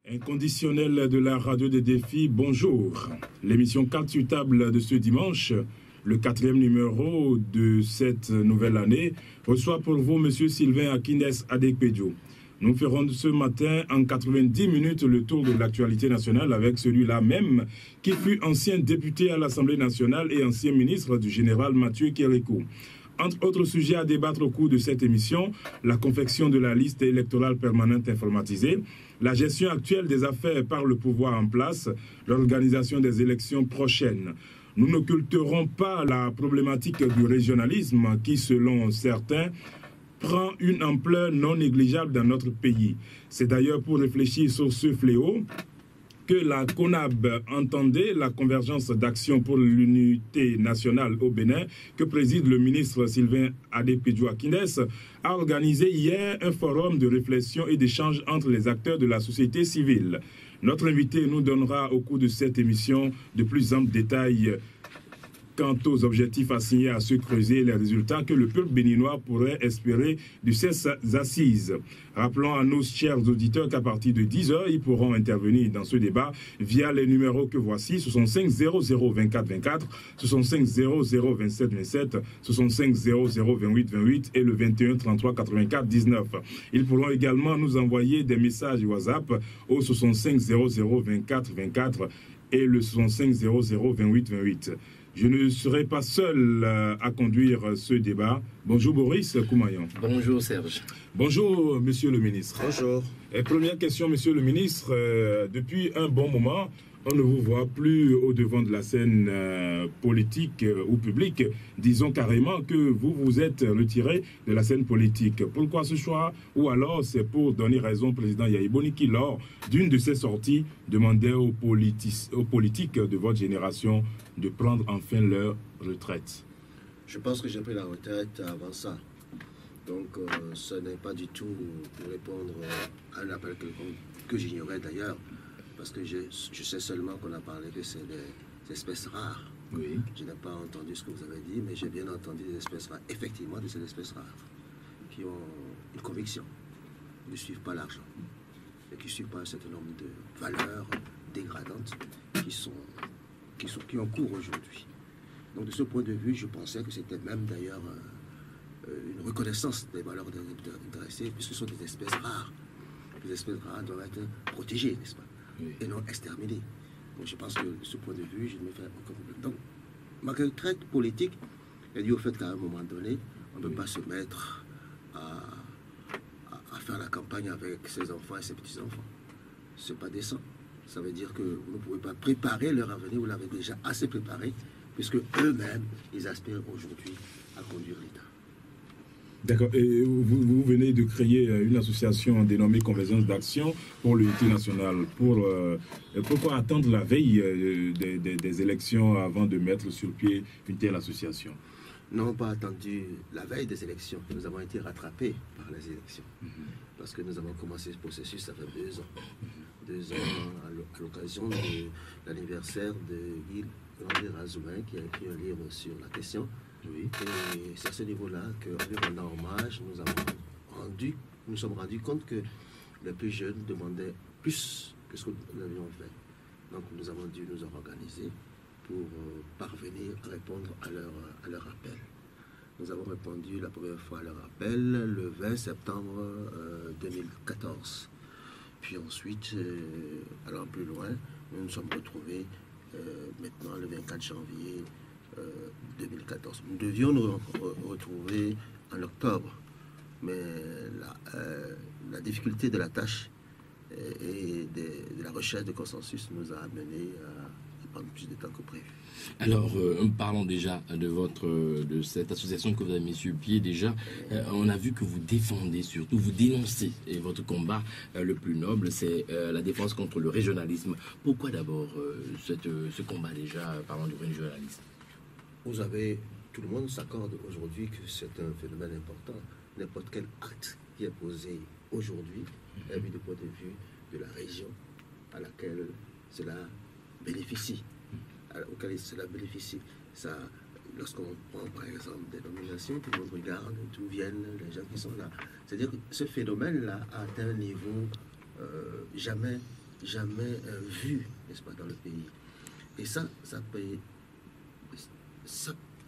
Inconditionnel de la radio des défis, bonjour. L'émission Carte sur table de ce dimanche, le 4e numéro de cette nouvelle année, reçoit pour vous M. Sylvain Akines Adekpedio. Nous ferons ce matin en 90 minutes le tour de l'actualité nationale avec celui-là même qui fut ancien député à l'Assemblée nationale et ancien ministre du général Mathieu Kérékou. Entre autres sujets à débattre au cours de cette émission, la confection de la liste électorale permanente informatisée, la gestion actuelle des affaires par le pouvoir en place, l'organisation des élections prochaines. Nous n'occulterons pas la problématique du régionalisme qui, selon certains, prend une ampleur non négligeable dans notre pays. C'est d'ailleurs pour réfléchir sur ce fléau que la CONAB entendait la convergence d'action pour l'unité nationale au Bénin que préside le ministre Sylvain Adekpedio Akines a organisé hier un forum de réflexion et d'échange entre les acteurs de la société civile. Notre invité nous donnera au cours de cette émission de plus amples détails quant aux objectifs assignés à se creuser et les résultats que le peuple béninois pourrait espérer de ces assises. Rappelons à nos chers auditeurs qu'à partir de 10h, ils pourront intervenir dans ce débat via les numéros que voici, 65 00 24 24, 65 00 27 27, 65 00 28 28 et le 21 33 84 19. Ils pourront également nous envoyer des messages WhatsApp au 65 00 24 24 et le 65 00 28 28. Je ne serai pas seul à conduire ce débat. Bonjour Boris Koumayan. Bonjour Serge. Bonjour Monsieur le ministre. Bonjour. Et première question Monsieur le ministre, depuis un bon moment, on ne vous voit plus au devant de la scène politique ou publique. Disons carrément que vous vous êtes retiré de la scène politique. Pourquoi ce choix? Ou alors c'est pour donner raison au président Yahya Boni qui, lors d'une de ses sorties, demandait aux politiques de votre génération de prendre enfin leur retraite? Je pense que j'ai pris la retraite avant ça. Donc ce n'est pas du tout pour répondre à un appel que j'ignorais d'ailleurs. Parce que je sais seulement qu'on a parlé que c'est des espèces rares. Oui. Je n'ai pas entendu ce que vous avez dit, mais j'ai bien entendu des espèces rares. Effectivement, de ces espèces rares qui ont une conviction, qui ne suivent pas l'argent et qui ne suivent pas un certain nombre de valeurs dégradantes qui ont cours aujourd'hui. Donc de ce point de vue, je pensais que c'était même d'ailleurs une reconnaissance des valeurs intéressées, puisque ce sont des espèces rares. Les espèces rares doivent être protégées, n'est-ce pas? Oui. Et non exterminées. Donc je pense que de ce point de vue, je ne me fais aucun problème. Donc ma retraite politique est due au fait qu'à un moment donné, on ne peut pas se mettre à faire la campagne avec ses enfants et ses petits-enfants. Ce n'est pas décent. Ça veut dire que vous ne pouvez pas préparer leur avenir, vous l'avez déjà assez préparé, puisque eux-mêmes, ils aspirent aujourd'hui à conduire l'État. D'accord. Et vous venez de créer une association dénommée Convergence d'action pour l'unité nationale. Pourquoi attendre la veille des élections avant de mettre sur pied une telle association? Nous n'avons pas attendu la veille des élections. Nous avons été rattrapés par les élections. Parce que nous avons commencé ce processus, ça fait 2 ans. 2 ans à l'occasion de l'anniversaire de Guy Razouin qui a écrit un livre sur la question. Oui. Et c'est à ce niveau-là qu'en lui rendant hommage, nous sommes rendus compte que les plus jeunes demandaient plus que ce que nous avions fait. Donc nous avons dû nous organiser pour parvenir à répondre à leur appel. Nous avons répondu la première fois à leur appel le 20 septembre 2014. Puis ensuite, allant plus loin, nous nous sommes retrouvés maintenant le 24 janvier 2014. Nous devions nous retrouver en octobre, mais la difficulté de la tâche et de la recherche de consensus nous a amené à prendre plus de temps que prévu. Alors, parlons déjà de cette association que vous avez mis sur pied. Déjà, on a vu que vous défendez surtout, vous dénoncez, et votre combat le plus noble, c'est la défense contre le régionalisme. Pourquoi d'abord ce combat déjà, parlant du régionalisme? Vous avez, tout le monde s'accorde aujourd'hui que c'est un phénomène important. N'importe quel acte qui est posé aujourd'hui est vu du point de vue de la région à laquelle cela bénéficie. Auquel cela bénéficie. Ça, lorsqu'on prend par exemple des nominations, tout le monde regarde d'où viennent les gens qui sont là. C'est-à-dire que ce phénomène-là a atteint un niveau jamais vu, n'est-ce pas, dans le pays. Et ça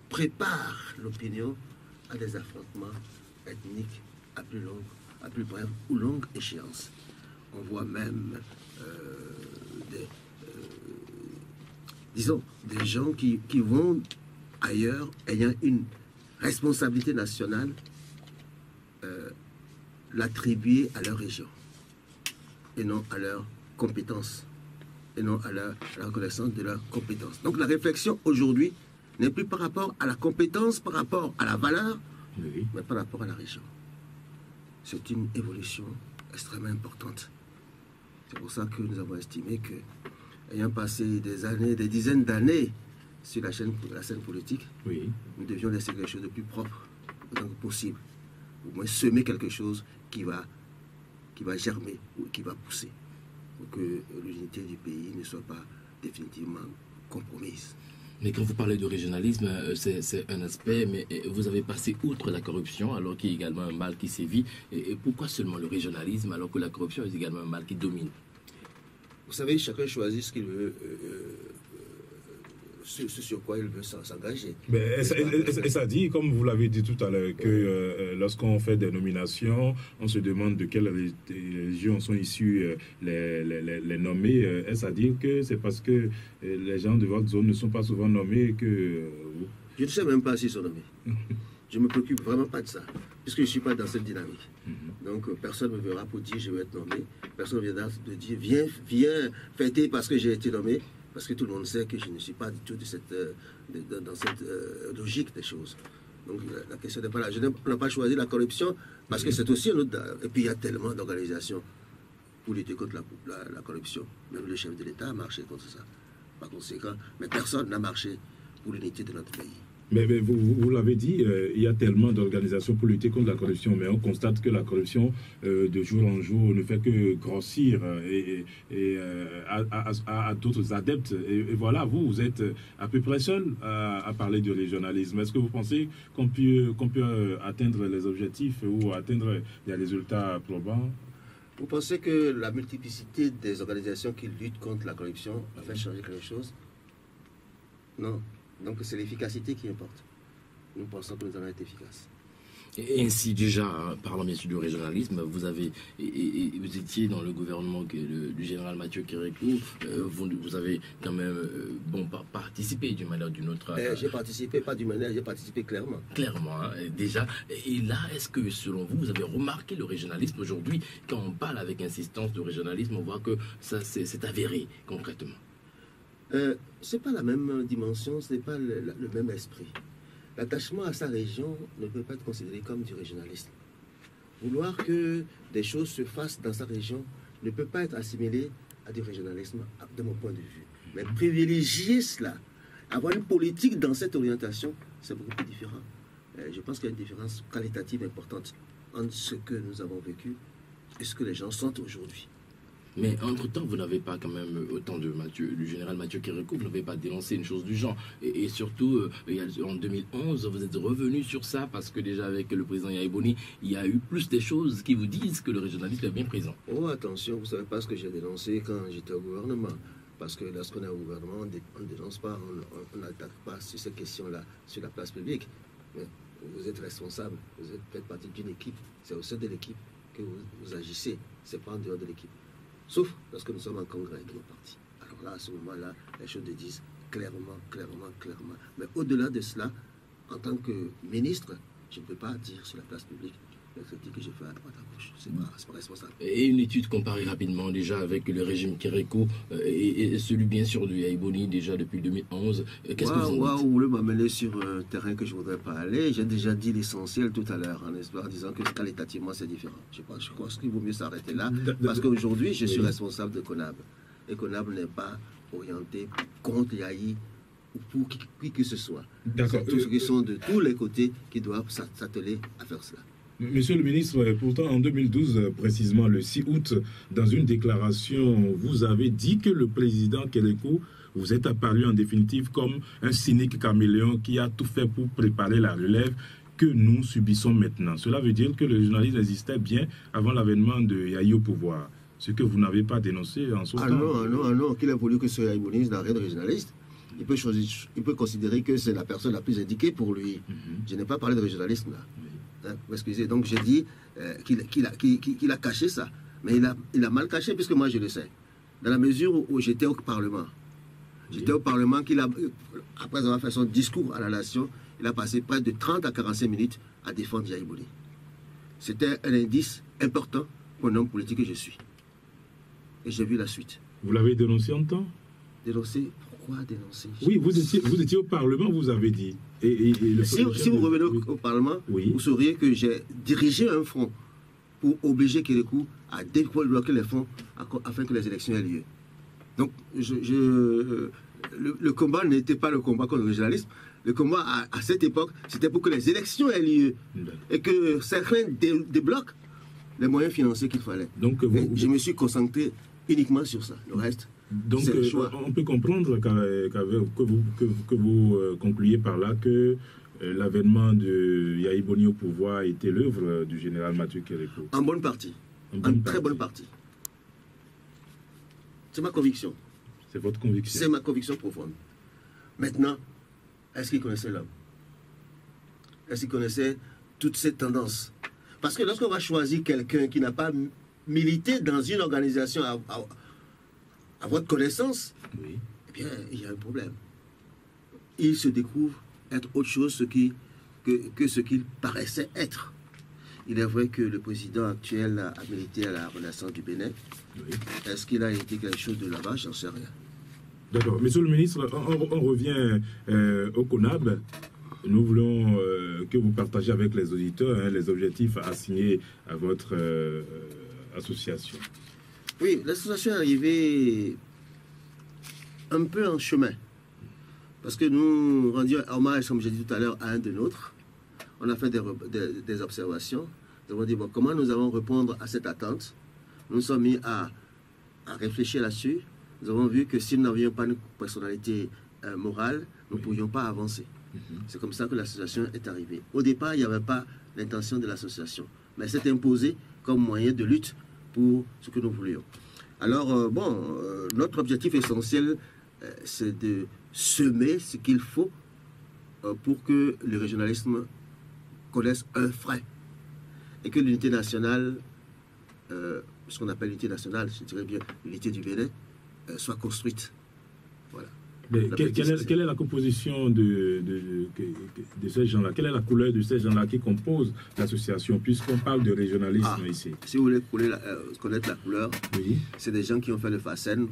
prépare l'opinion à des affrontements ethniques à plus brève ou longue échéance. On voit même des gens qui vont ailleurs ayant une responsabilité nationale l'attribuer à leur région et non à leur compétence et non à la reconnaissance de leurs compétences. Donc la réflexion aujourd'hui n'est plus par rapport à la compétence, par rapport à la valeur, mais par rapport à la région. C'est une évolution extrêmement importante. C'est pour ça que nous avons estimé que, ayant passé des dizaines d'années sur la scène politique, nous devions laisser quelque chose de plus propre autant que possible. Au moins semer quelque chose qui va germer ou qui va pousser pour que l'unité du pays ne soit pas définitivement compromise. Mais quand vous parlez de régionalisme, c'est un aspect, mais vous avez passé outre la corruption, alors qu'il y a également un mal qui sévit. Et pourquoi seulement le régionalisme, alors que la corruption est également un mal qui domine? Vous savez, chacun choisit ce qu'il veut, ce sur quoi il veut s'engager. Et ça dit, comme vous l'avez dit tout à l'heure, que lorsqu'on fait des nominations, on se demande de quelle région sont issus les nommés. Est-ce à dire que c'est parce que les gens de votre zone ne sont pas souvent nommés que... Je ne sais même pas s'ils sont nommés. Je ne me préoccupe vraiment pas de ça, puisque je ne suis pas dans cette dynamique. Donc personne ne me verra pour dire je vais être nommé. Personne ne viendra de dire viens fêter parce que j'ai été nommé. Parce que tout le monde sait que je ne suis pas du tout dans cette logique des choses. Donc la question n'est pas là. On n'a pas choisi la corruption parce que c'est aussi un autre... Et puis il y a tellement d'organisations pour lutter contre la corruption. Même le chef de l'État a marché contre ça. Par conséquent, mais personne n'a marché pour l'unité de notre pays. Mais vous l'avez dit, il y a tellement d'organisations pour lutter contre la corruption, mais on constate que la corruption, de jour en jour, ne fait que grossir et à d'autres adeptes. Et voilà, vous êtes à peu près seul à parler du régionalisme. Est-ce que vous pensez qu'on peut atteindre les objectifs ou atteindre des résultats probants? Vous pensez que la multiplicité des organisations qui luttent contre la corruption a fait changer quelque chose? Non. Donc c'est l'efficacité qui importe. Nous pensons que nous allons être efficaces. Et ainsi déjà, parlant bien sûr du régionalisme, vous étiez dans le gouvernement du général Mathieu Kérékou, vous avez quand même participé d'une manière ou d'une autre. J'ai participé, pas d'une manière, j'ai participé clairement. Clairement, hein, déjà. Et là, est-ce que selon vous, vous avez remarqué le régionalisme aujourd'hui? Quand on parle avec insistance de régionalisme, on voit que ça c'est avéré concrètement. C'est pas la même dimension, ce n'est pas le même esprit. L'attachement à sa région ne peut pas être considéré comme du régionalisme. Vouloir que des choses se fassent dans sa région ne peut pas être assimilé à du régionalisme, de mon point de vue. Mais privilégier cela, avoir une politique dans cette orientation, c'est beaucoup plus différent. Je pense qu'il y a une différence qualitative importante entre ce que nous avons vécu et ce que les gens sentent aujourd'hui. Mais entre-temps, vous n'avez pas quand même, au temps du général Mathieu Kérékou, vous n'avez pas dénoncé une chose du genre. Et surtout, en 2011, vous êtes revenu sur ça parce que déjà avec le président Yaya Boni, il y a eu plus des choses qui vous disent que le régionalisme est bien présent. Oh, attention, vous ne savez pas ce que j'ai dénoncé quand j'étais au gouvernement. Parce que lorsqu'on est au gouvernement, on ne dénonce pas, on n'attaque pas sur ces questions-là, sur la place publique. Mais vous êtes responsable, faites partie d'une équipe. C'est au sein de l'équipe que vous agissez, ce n'est pas en dehors de l'équipe. Sauf lorsque nous sommes en congrès de nos partis. Alors là, à ce moment-là, les choses se disent clairement. Mais au-delà de cela, en tant que ministre, je ne peux pas dire sur la place publique la critique que j'ai fait à droite à gauche. C'est pas responsable. Et une étude comparée rapidement déjà avec le régime Kérékou et celui bien sûr de Yaya Boni déjà depuis 2011. Qu'est-ce que vous en dites? Vous voulez m'amener sur un terrain que je ne voudrais pas aller. J'ai déjà dit l'essentiel tout à l'heure en disant que qualitativement c'est différent. Je pense qu'il vaut mieux s'arrêter là parce qu'aujourd'hui je suis responsable de CONAB. Et CONAB n'est pas orienté contre Yaya ou pour qui que ce soit. C'est tous ceux qui sont de tous les côtés qui doivent s'atteler à faire cela. Monsieur le ministre, pourtant en 2012, précisément le 6 août, dans une déclaration, vous avez dit que le président Kérékou vous est apparu en définitive comme un cynique caméléon qui a tout fait pour préparer la relève que nous subissons maintenant. Cela veut dire que le régionalisme existait bien avant l'avènement de Yaya au pouvoir. Ce que vous n'avez pas dénoncé en son temps. Non, qu'il a voulu que ce Yaïbouni n'arrête de régionaliste. Il peut considérer que c'est la personne la plus indiquée pour lui. Je n'ai pas parlé de régionalisme là. Hein, excusez, donc j'ai dit qu'il a caché ça. Mais il a mal caché puisque moi je le sais. Dans la mesure où j'étais au Parlement. J'étais au Parlement après avoir fait son discours à la nation, il a passé près de 30 à 45 minutes à défendre Yaïbouni. C'était un indice important pour un homme politique que je suis. Et j'ai vu la suite. Vous l'avez dénoncé en temps? Dénoncer? Pourquoi dénoncer? Oui, vous étiez au Parlement, vous avez dit. Si vous revenez au Parlement, vous sauriez que j'ai dirigé un front pour obliger Kérékou à débloquer les fonds afin que les élections aient lieu. Donc, le combat n'était pas le combat contre le régionalisme. Le combat, à cette époque, c'était pour que les élections aient lieu et que certains débloquent les moyens financiers qu'il fallait. Donc, je me suis concentré uniquement sur ça. Le reste, donc, on peut comprendre que vous concluiez par là que l'avènement de Yaïbouni au pouvoir était l'œuvre du général Mathieu Kérékou. En bonne partie. En très bonne partie. C'est ma conviction. C'est votre conviction? C'est ma conviction profonde. Maintenant, est-ce qu'il connaissait l'homme? Est-ce qu'il connaissait toutes ces tendances? Parce que lorsqu'on va choisir quelqu'un qui n'a pas milité dans une organisation à votre connaissance, eh bien, il y a un problème. Il se découvre être autre chose que ce qu'il paraissait être. Il est vrai que le président actuel a milité à la Renaissance du Bénin. Est-ce qu'il a été quelque chose de là-bas? J'en sais rien. D'accord. Monsieur le ministre, on revient au CONAB. Nous voulons que vous partagez avec les auditeurs les objectifs assignés à votre association. Oui, l'association est arrivée un peu en chemin. Parce que nous rendions hommage, comme j'ai dit tout à l'heure, à un de nôtres. On a fait des observations. Nous avons dit, bon, comment nous allons répondre à cette attente? Nous nous sommes mis à réfléchir là-dessus. Nous avons vu que si nous n'avions pas une personnalité morale, nous ne pourrions pas avancer. C'est comme ça que l'association est arrivée. Au départ, il n'y avait pas l'intention de l'association, mais c'est imposé comme moyen de lutte pour ce que nous voulions. Alors, notre objectif essentiel, c'est de semer ce qu'il faut pour que le régionalisme connaisse un frein et que l'unité nationale, ce qu'on appelle l'unité nationale, je dirais bien l'unité du Bénin, soit construite. Voilà. Mais quelle est la composition de ces gens-là? Quelle est la couleur de ces gens-là qui composent l'association, puisqu'on parle de régionalisme ici? Si vous voulez connaître la couleur, c'est des gens qui ont fait le FACEN,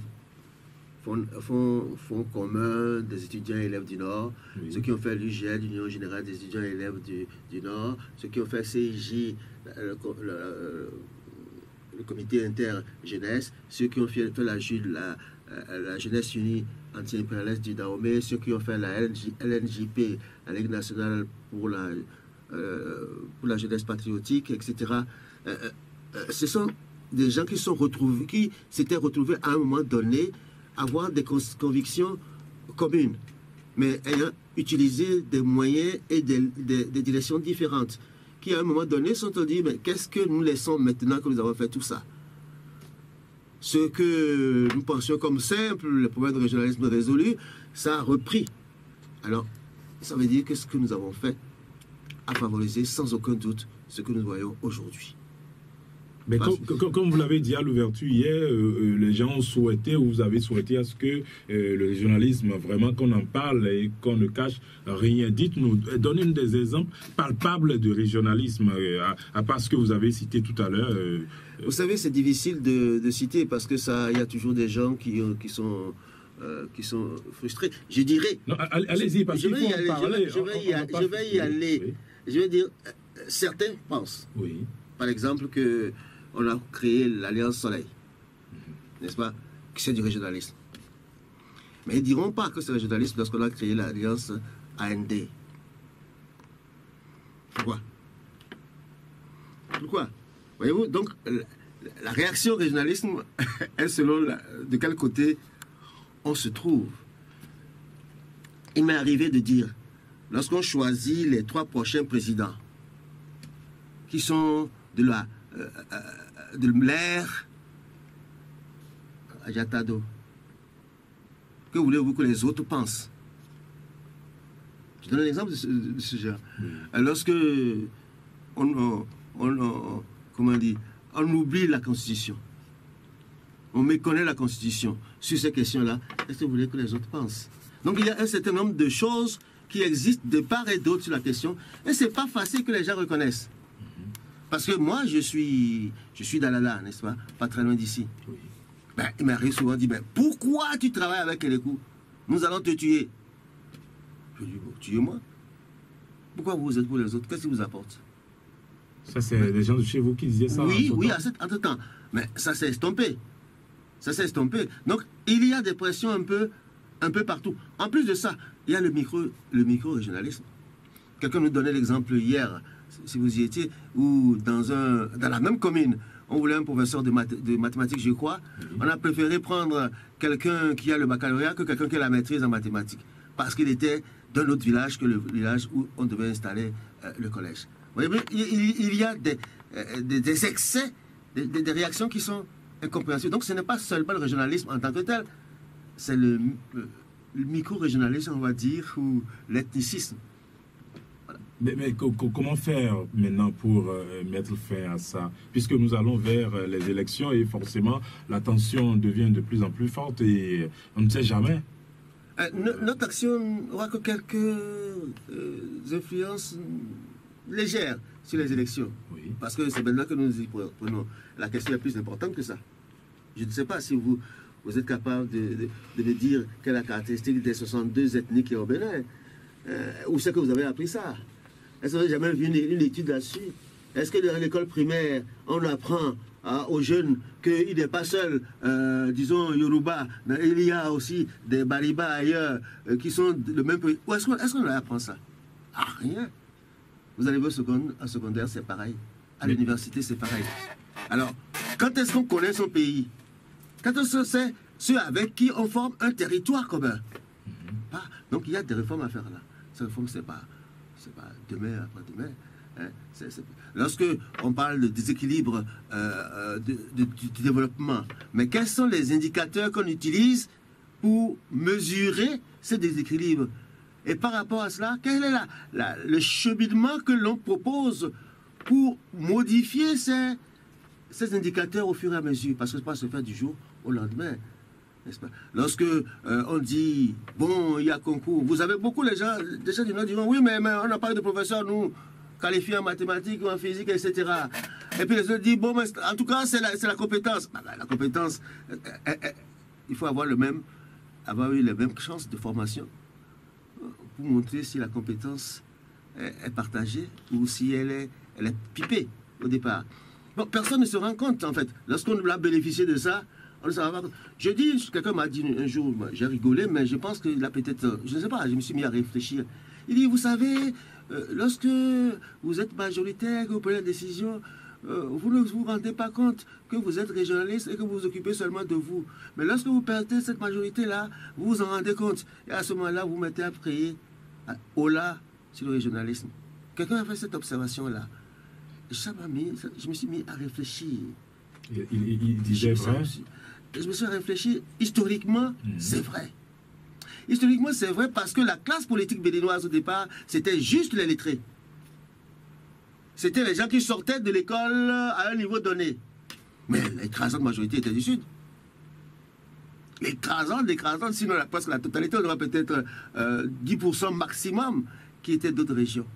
Fonds commun des étudiants et élèves du Nord, ceux qui ont fait l'UGL, l'Union générale des étudiants et élèves du Nord, ceux qui ont fait CIJ, le comité inter-jeunesse, ceux qui ont fait la jeunesse unie anti-impérialiste du Dahomey, ceux qui ont fait la LNJP, la Ligue nationale pour la jeunesse patriotique, etc. Ce sont des gens qui s'étaient retrouvés à un moment donné avoir des convictions communes, mais ayant utilisé des moyens et des directions différentes, qui à un moment donné se sont dit, mais qu'est-ce que nous laissons maintenant que nous avons fait tout ça? Ce que nous pensions comme simple, le problème de régionalisme résolu, ça a repris. Alors, ça veut dire que ce que nous avons fait a favorisé sans aucun doute ce que nous voyons aujourd'hui. Mais comme vous l'avez dit à l'ouverture hier, les gens ont souhaité, ou vous avez souhaité à ce que le régionalisme, vraiment qu'on en parle et qu'on ne cache rien. Dites-nous, donnez-nous des exemples palpables de régionalisme, à part ce que vous avez cité tout à l'heure. Vous savez, c'est difficile de citer parce que il y a toujours des gens qui sont frustrés. Je dirais... Non, allez-y, parce qu'il faut en parler. Je vais y aller. Oui. Je vais dire, certains pensent, par exemple, que on a créé l'Alliance Soleil, n'est-ce pas, que c'est du régionalisme. Mais ils ne diront pas que c'est régionalisme lorsqu'on a créé l'Alliance AND. Pourquoi? Voyez-vous, donc, la réaction au régionalisme est selon de quel côté on se trouve. Il m'est arrivé de dire, lorsqu'on choisit les 3 prochains présidents, qui sont de l'air, à Jatado. Que voulez-vous que les autres pensent? Je donne un exemple de ce genre. Lorsque comment dire, on oublie la Constitution, on méconnaît la Constitution sur ces questions-là, qu'est-ce que vous voulez que les autres pensent? Donc il y a un certain nombre de choses qui existent de part et d'autre sur la question, et c'est pas facile que les gens reconnaissent. Parce que moi, je suis Dalala, n'est-ce pas? Pas très loin d'ici. Oui. Ben, il m'arrive souvent de dire, ben, pourquoi tu travailles avec Kélékou? Nous allons te tuer. Je dis, bon, tuez-moi. Pourquoi vous êtes pour les autres? Qu'est-ce qui vous apporte? Ça, c'est les gens de chez vous qui disaient ça. Oui, oui, à cet entre-temps. Mais ça s'est estompé. Ça s'est estompé. Donc, il y a des pressions un peu partout. En plus de ça, il y a le micro-régionalisme. Quelqu'un nous donnait l'exemple hier, si vous y étiez, où dans la même commune, on voulait un professeur de mathématiques, je crois. On a préféré prendre quelqu'un qui a le baccalauréat que quelqu'un qui a la maîtrise en mathématiques. Parce qu'il était d'un autre village que le village où on devait installer le collège. Vous voyez, il y a des excès, des réactions qui sont incompréhensibles. Donc ce n'est pas seulement le régionalisme en tant que tel, c'est le micro-régionalisme, on va dire, ou l'ethnicisme. Mais comment faire maintenant pour mettre fin à ça? Puisque nous allons vers les élections et forcément la tension devient de plus en plus forte et on ne sait jamais. Notre action aura que quelques influences légères sur les élections. Oui. Parce que c'est maintenant que nous y prenons. La question est plus importante que ça. Je ne sais pas si vous êtes capable de me dire quelle est la caractéristique des 62 ethnies qui est au Bénin. Où c'est que vous avez appris ça? Est-ce que vous n'avez jamais vu une étude là-dessus? Est-ce que dans l'école primaire, on apprend aux jeunes qu'il n'est pas seul, disons, Yoruba, il y a aussi des Bariba ailleurs qui sont le même pays? Où est-ce qu'on leur apprend ça? Ah, rien. Vous allez au secondaire, c'est pareil. À l'université, c'est pareil. Alors, quand est-ce qu'on connaît son pays? Quand est-ce que c'est ceux avec qui on forme un territoire commun? Donc, il y a des réformes à faire là. Ces réformes, c'est pas demain, après-demain. Hein. Lorsque on parle de déséquilibre du développement, mais quels sont les indicateurs qu'on utilise pour mesurer ces déséquilibres? Et par rapport à cela, quel est le cheminement que l'on propose pour modifier ces indicateurs au fur et à mesure? Parce que ça ne peut pas se faire du jour au lendemain. Pas? Lorsque on dit, bon, il y a concours, vous avez beaucoup les gens du Nord diront, oui, mais on n'a pas de professeurs, nous, qualifiés en mathématiques ou en physique, etc. Et puis les autres disent, bon, mais en tout cas, c'est la compétence. La compétence, il faut avoir eu les mêmes chances de formation pour montrer si la compétence est partagée ou si elle est pipée au départ. Bon, personne ne se rend compte, en fait. Lorsqu'on a bénéficié de ça, je dis, quelqu'un m'a dit un jour, j'ai rigolé, mais je pense qu'il a peut-être, je ne sais pas, je me suis mis à réfléchir. Il dit, vous savez, lorsque vous êtes majoritaire, que vous prenez la décision, vous ne vous rendez pas compte que vous êtes régionaliste et que vous vous occupez seulement de vous. Mais lorsque vous perdez cette majorité-là, vous vous en rendez compte. Et à ce moment-là, vous mettez à prier Ola sur le régionalisme. Quelqu'un a fait cette observation-là. Je me suis mis à réfléchir. Il disait vrai. Je me suis réfléchi, historiquement, c'est vrai. Historiquement, c'est vrai parce que la classe politique béninoise au départ, c'était juste les lettrés. C'était les gens qui sortaient de l'école à un niveau donné. Mais l'écrasante majorité était du Sud. L'écrasante, sinon presque la totalité, on aura peut-être 10% maximum qui étaient d'autres régions.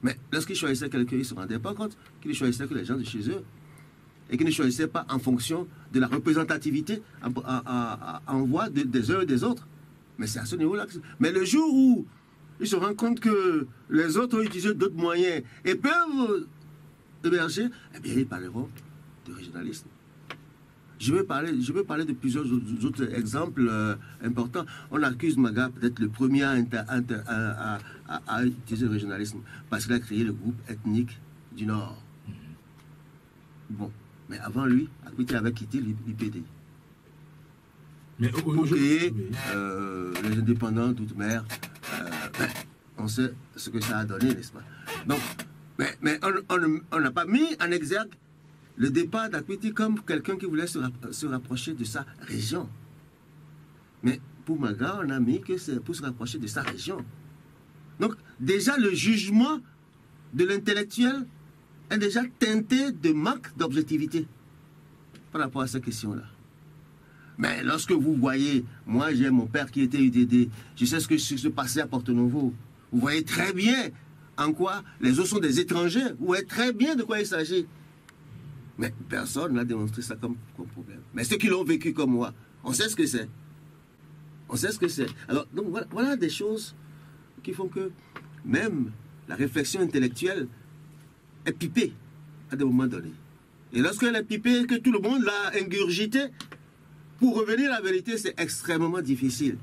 Mais lorsqu'ils choisissaient quelqu'un, ils ne se rendaient pas compte qu'ils choisissaient que les gens de chez eux. Et qui ne choisissaient pas en fonction de la représentativité en voix des uns et des autres. Mais c'est à ce niveau-là. Mais le jour où ils se rendent compte que les autres ont utilisé d'autres moyens et peuvent émerger, eh bien, ils parleront de régionalisme. Je veux parler de plusieurs autres exemples importants. On accuse Maga d'être le premier à utiliser le régionalisme parce qu'il a créé le groupe ethnique du Nord. Bon. Mais avant lui, Akuti avait quitté l'IPD. Mais pour créer les indépendants d'outre-mer, on sait ce que ça a donné, n'est-ce pas? Donc, mais on n'a pas mis en exergue le départ d'Akwiti comme quelqu'un qui voulait se rapprocher de sa région. Mais pour Maga, on a mis que c'est pour se rapprocher de sa région. Donc, déjà, le jugement de l'intellectuel est déjà teinté de manque d'objectivité par rapport à cette question-là. Mais lorsque vous voyez, moi j'ai mon père qui était UDD, je sais ce que se passait à Porto-Novo. Vous voyez très bien en quoi les autres sont des étrangers. Vous voyez très bien de quoi il s'agit. Mais personne n'a démontré ça comme problème. Mais ceux qui l'ont vécu comme moi, on sait ce que c'est. On sait ce que c'est. Alors, donc voilà des choses qui font que même la réflexion intellectuelle est pipée à des moments donnés. Et lorsqu'elle est pipée, que tout le monde l'a ingurgitée, pour revenir à la vérité, c'est extrêmement difficile.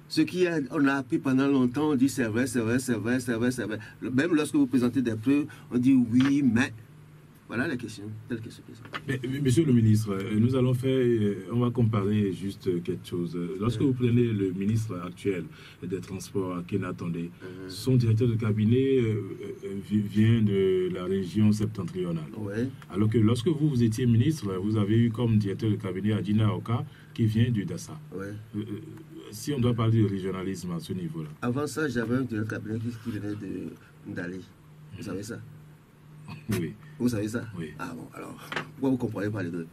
Ce qu'on a appris pendant longtemps, on dit c'est vrai, c'est vrai, c'est vrai, c'est vrai, c'est vrai. Même lorsque vous présentez des preuves, on dit oui, mais... Voilà la question, telle qu'elle se présente. Mais, monsieur le ministre, nous allons faire, on va comparer juste quelque chose. Lorsque vous prenez le ministre actuel des Transports, Kena Tondé, son directeur de cabinet vient de la région septentrionale. Ouais. Alors que lorsque vous étiez ministre, vous avez eu comme directeur de cabinet Adina Oka, qui vient du Dassa. Ouais. Si on doit parler de régionalisme à ce niveau-là. Avant ça, j'avais un directeur de cabinet qui venait de Ndali. Vous savez ça? Oui. Vous savez ça? Oui. Ah bon, alors, pourquoi vous ne comprenez pas les deux?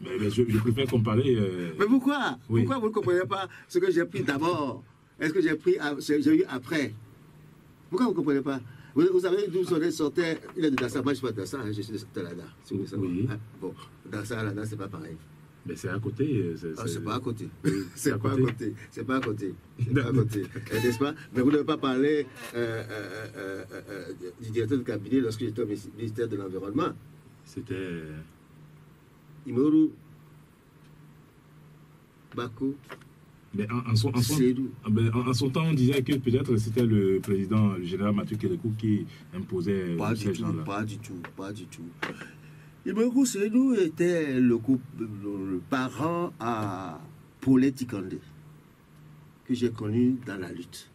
Mais je préfère comparer... Mais pourquoi? Oui. Pourquoi vous ne comprenez pas ce que j'ai pris d'abord? Est-ce que j'ai eu après? Pourquoi vous ne comprenez pas? Vous savez d'où sortait... Il est de Dassa, moi je suis pas de Dassa, je suis de Talada. Si vous savez. Oui. Ah, bon, Dassa, Talada, c'est pas pareil. Mais c'est à côté. C'est pas à côté. Oui, C'est pas à côté. C'est pas à côté. C'est pas à côté. N'est-ce pas? Mais vous n'avez pas parlé du directeur de cabinet lorsque j'étais au ministère de l'Environnement. C'était... Imoru Bakou. Mais en son temps, on disait que peut-être c'était le président, le général Mathieu Kérékou, qui imposait ces gens-là. Pas du tout. Imoru Sédou était le parent à Paulé Tikandé, que j'ai connu dans la lutte.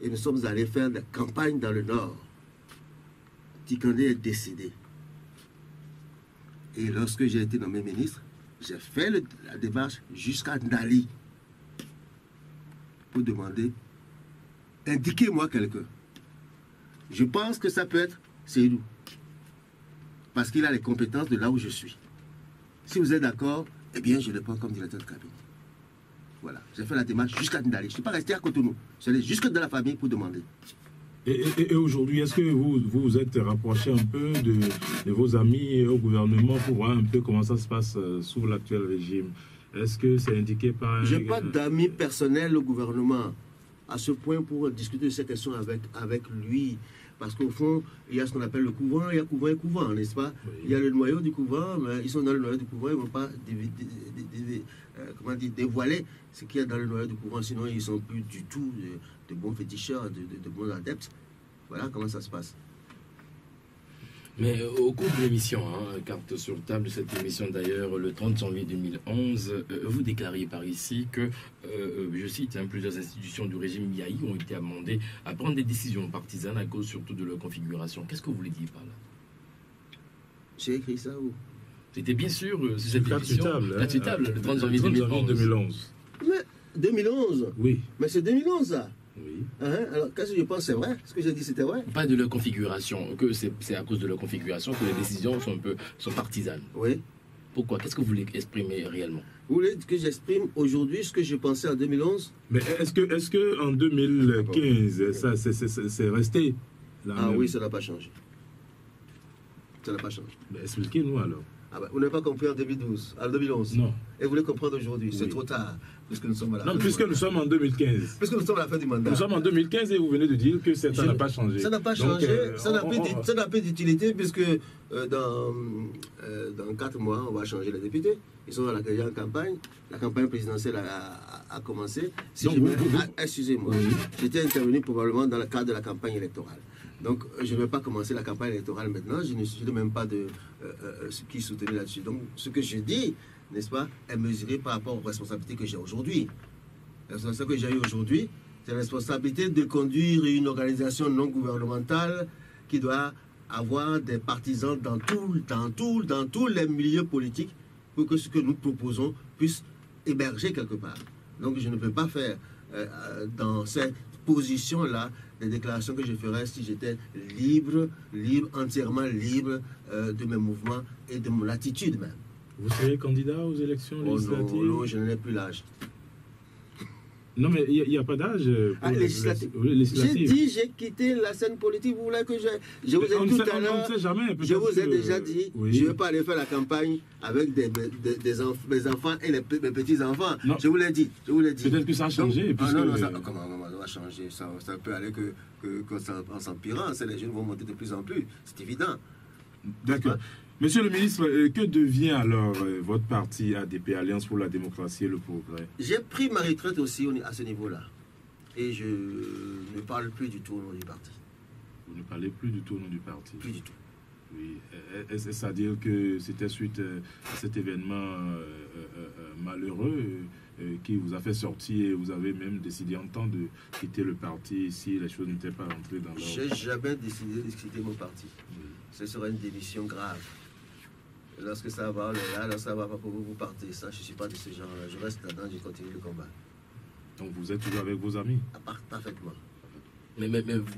Et nous sommes allés faire des campagnes dans le Nord. Tikandé est décédé. Et lorsque j'ai été nommé ministre, j'ai fait la démarche jusqu'à Ndali pour demander, indiquez-moi quelqu'un. Je pense que ça peut être Seydou, parce qu'il a les compétences de là où je suis. Si vous êtes d'accord, eh bien je le prends comme directeur de cabinet. Voilà, j'ai fait la démarche jusqu'à Ndali. Je ne suis pas resté à Cotonou, je suis allé jusque dans la famille pour demander. Et aujourd'hui, est-ce que vous vous êtes rapproché un peu de vos amis au gouvernement pour voir un peu comment ça se passe sous l'actuel régime? Est-ce que c'est indiqué par... Je n'ai pas d'amis personnels au gouvernement à ce point pour discuter de ces questions avec lui. Parce qu'au fond, il y a ce qu'on appelle le couvent, il y a couvent et couvent, n'est-ce pas? Oui. Il y a le noyau du couvent, mais ils sont dans le noyau du couvent, ils ne vont pas dévoiler ce qu'il y a dans le noyau du couvent, sinon ils ne sont plus du tout de bons féticheurs, de bons adeptes. Voilà comment ça se passe. Mais au cours de l'émission, carte sur table de cette émission d'ailleurs, le 30 janvier 2011, vous déclariez par ici que, je cite, plusieurs institutions du régime Yahi ont été amendées à prendre des décisions partisanes à cause surtout de leur configuration. Qu'est-ce que vous voulez dire par là? J'ai écrit ça où? C'était bien sûr cette émission, la table, le 30 janvier 2011. Mais 2011? Oui. Mais c'est 2011 ça? Oui. Alors, qu'est-ce que je pense? C'est vrai? Ce que j'ai dit, c'était vrai? Pas de leur configuration, que c'est à cause de leur configuration que les décisions sont partisanes. Oui. Pourquoi? Qu'est-ce que vous voulez exprimer réellement? Vous voulez que j'exprime aujourd'hui ce que je pensais en 2011? Mais est-ce que en 2015, ça c'est resté là? Ah même? Oui, ça n'a pas changé. Ça n'a pas changé. Mais expliquez-nous alors. Ah ben, vous n'avez pas compris en 2012, en 2011? Non. Et vous voulez comprendre aujourd'hui? Oui. C'est trop tard, puisque nous sommes à la fin non, puisque nous sommes en 2015. Puisque nous sommes à la fin du mandat. Nous sommes en 2015 et vous venez de dire que ça n'a pas changé. Ça n'a pas changé, ça n'a plus d'utilité, puisque dans 4 mois, on va changer les députés. Ils sont déjà en campagne. La campagne présidentielle a commencé. Si excusez-moi, j'étais intervenu probablement dans le cadre de la campagne électorale. Donc, je ne vais pas commencer la campagne électorale maintenant. Je ne même pas de ce qui soutenait là-dessus. Donc, ce que je dis, n'est-ce pas, est mesuré par rapport aux responsabilités que j'ai aujourd'hui. La responsabilité que j'ai aujourd'hui, c'est la responsabilité de conduire une organisation non gouvernementale qui doit avoir des partisans dans tous les milieux politiques pour que ce que nous proposons puisse émerger quelque part. Donc je ne peux pas faire dans cette position-là des déclarations que je ferais si j'étais libre, entièrement libre de mes mouvements et de mon attitude même. Vous serez candidat aux élections législatives? Non, je n'ai plus l'âge. Non, mais il n'y a pas d'âge pour législative. législative. J'ai dit, j'ai quitté la scène politique. Vous voulez que je vous ai dit tout à l'heure, je vous ai déjà dit, oui. Je ne vais pas aller faire la campagne avec mes enfants et mes petits-enfants. Je vous l'ai dit. Peut-être que ça a changé. Donc, non, ça va changer. Ça peut aller en s'empirant. Les jeunes vont monter de plus en plus. C'est évident. D'accord. Monsieur le ministre, que devient alors votre parti ADP, Alliance pour la démocratie et le progrès? J'ai pris ma retraite aussi à ce niveau-là. Et je ne parle plus du tout au nom du parti. Vous ne parlez plus du tout au nom du parti? Plus du tout. Oui. C'est-à-dire que c'était suite à cet événement malheureux qui vous a fait sortir et vous avez même décidé en temps de quitter le parti si les choses n'étaient pas rentrées dans l'ordre? Je n'ai jamais décidé de quitter mon parti. Oui. Ce serait une démission grave. Lorsque ça va, lorsque ça va pas pour vous partez. Ça, je ne suis pas de ce genre-là. Je reste là-dedans, je continue le combat. Donc vous êtes toujours avec vos amis? Parfaitement. Mais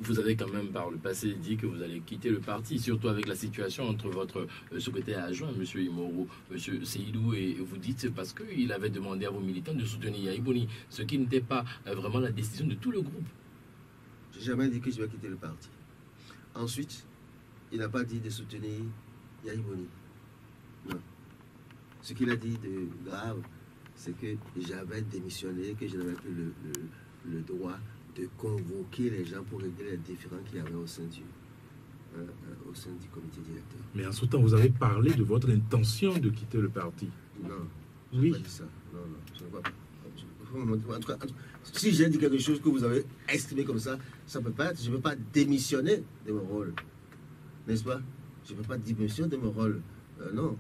vous avez quand même par le passé dit que vous allez quitter le parti, surtout avec la situation entre votre secrétaire adjoint, M. Imoro, M. Seydou, et vous dites c'est parce qu'il avait demandé à vos militants de soutenir Yaya Iboni, ce qui n'était pas vraiment la décision de tout le groupe. Je n'ai jamais dit que je vais quitter le parti. Ensuite, il n'a pas dit de soutenir Yaya Iboni. Non. Ce qu'il a dit de grave, c'est que j'avais démissionné, que je n'avais plus le droit de convoquer les gens pour régler les différends qu'il y avait au sein du comité directeur. Mais en ce temps, vous avez parlé de votre intention de quitter le parti. Non, oui. Je n'ai pas dit ça. Non, je ne vois pas. En tout cas, si j'ai dit quelque chose que vous avez estimé comme ça, ça ne peut pas être. Je ne peux pas démissionner de mon rôle. N'est-ce pas? Je ne peux pas démissionner de mon rôle. Non.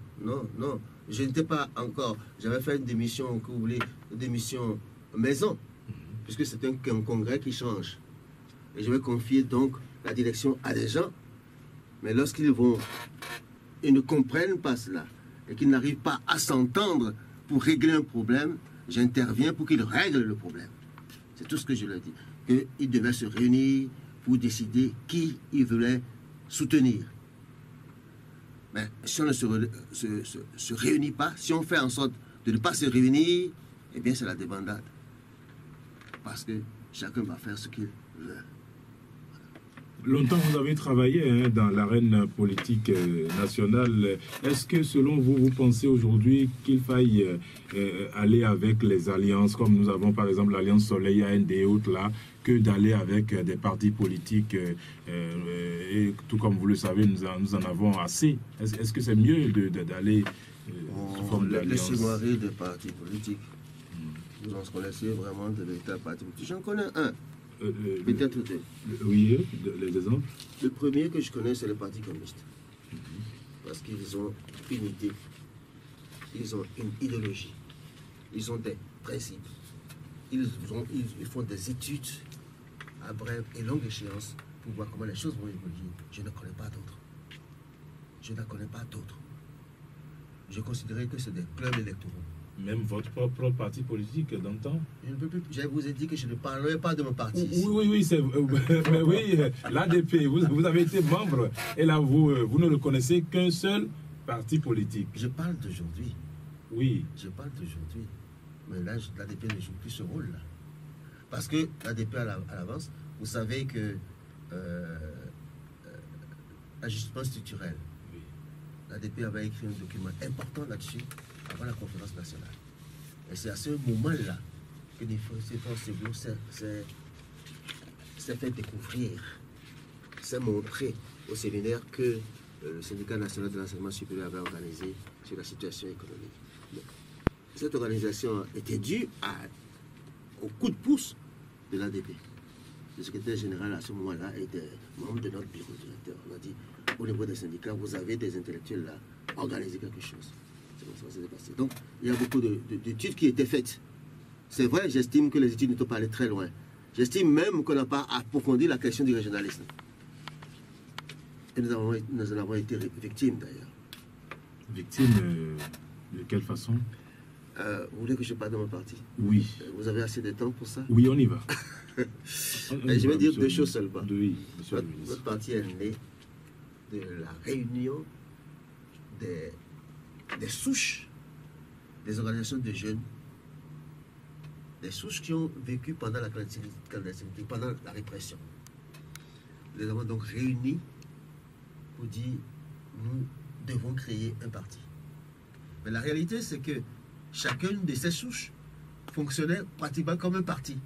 Je n'étais pas encore. J'avais fait une démission, que vous voulez, une démission maison, puisque c'est un congrès qui change. Et je vais confier donc la direction à des gens. Mais lorsqu'ils ne comprennent pas cela et qu'ils n'arrivent pas à s'entendre pour régler un problème, j'interviens pour qu'ils règlent le problème. C'est tout ce que je leur dis. Qu'ils devaient se réunir pour décider qui ils voulaient soutenir. Mais si on ne se réunit pas, si on fait en sorte de ne pas se réunir, eh bien c'est la débandade. Parce que chacun va faire ce qu'il veut. Longtemps, vous avez travaillé dans l'arène politique nationale. Est-ce que, selon vous, vous pensez aujourd'hui qu'il faille aller avec les alliances, comme nous avons par exemple l'Alliance Soleil, AND et autres là, que d'aller avec des partis politiques et tout comme vous le savez, nous en avons assez. Est-ce que c'est mieux d'aller sous forme d'alliance? Laissez-moi rire des partis politiques. Vous en connaissez vraiment de l'État parti politique? J'en connais un. Peut-être deux. Oui, les exemples. Le premier que je connais, c'est le Parti communiste. Parce qu'ils ont une idée. Ils ont une idéologie. Ils ont des principes. Ils font des études à brève et longue échéance pour voir comment les choses vont évoluer. Je ne connais pas d'autres. Je considérais que c'est des clubs électoraux. Même votre propre parti politique d'antan? Je vous ai dit que je ne parlerai pas de mon parti. Oui, mais oui, l'ADP, vous avez été membre et là, vous ne reconnaissez qu'un seul parti politique. Je parle d'aujourd'hui. Oui. Je parle d'aujourd'hui. Mais là, l'ADP ne joue plus ce rôle-là. Parce que l'ADP à l'avance, vous savez que l'ajustement structurel, oui. L'ADP avait écrit un document important là-dessus avant la conférence nationale. Et c'est à ce moment-là que Ségour s'est fait découvrir, s'est montré au séminaire que le syndicat national de l'enseignement supérieur avait organisé sur la situation économique. Donc, cette organisation était due au coup de pouce de l'ADP. Le secrétaire général à ce moment-là était membre de notre bureau directeur. On a dit, au niveau des syndicats, vous avez des intellectuels là, organisez quelque chose. Donc, il y a beaucoup d'études qui étaient faites. C'est vrai, j'estime que les études ne sont pas allées très loin. J'estime même qu'on n'a pas approfondi la question du régionalisme. Et nous en avons été victimes d'ailleurs. Victime de quelle façon? Vous voulez que je parle de mon parti? Oui. Vous avez assez de temps pour ça? Oui, on y va. Je vais dire deux choses seulement. Oui, monsieur le Notre ministre. parti est né de la réunion des souches des organisations de jeunes, des souches qui ont vécu pendant la clandestinité, pendant la répression. Nous avons donc réuni pour dire nous devons créer un parti. Mais la réalité, c'est que chacune de ces souches fonctionnait pratiquement comme un parti.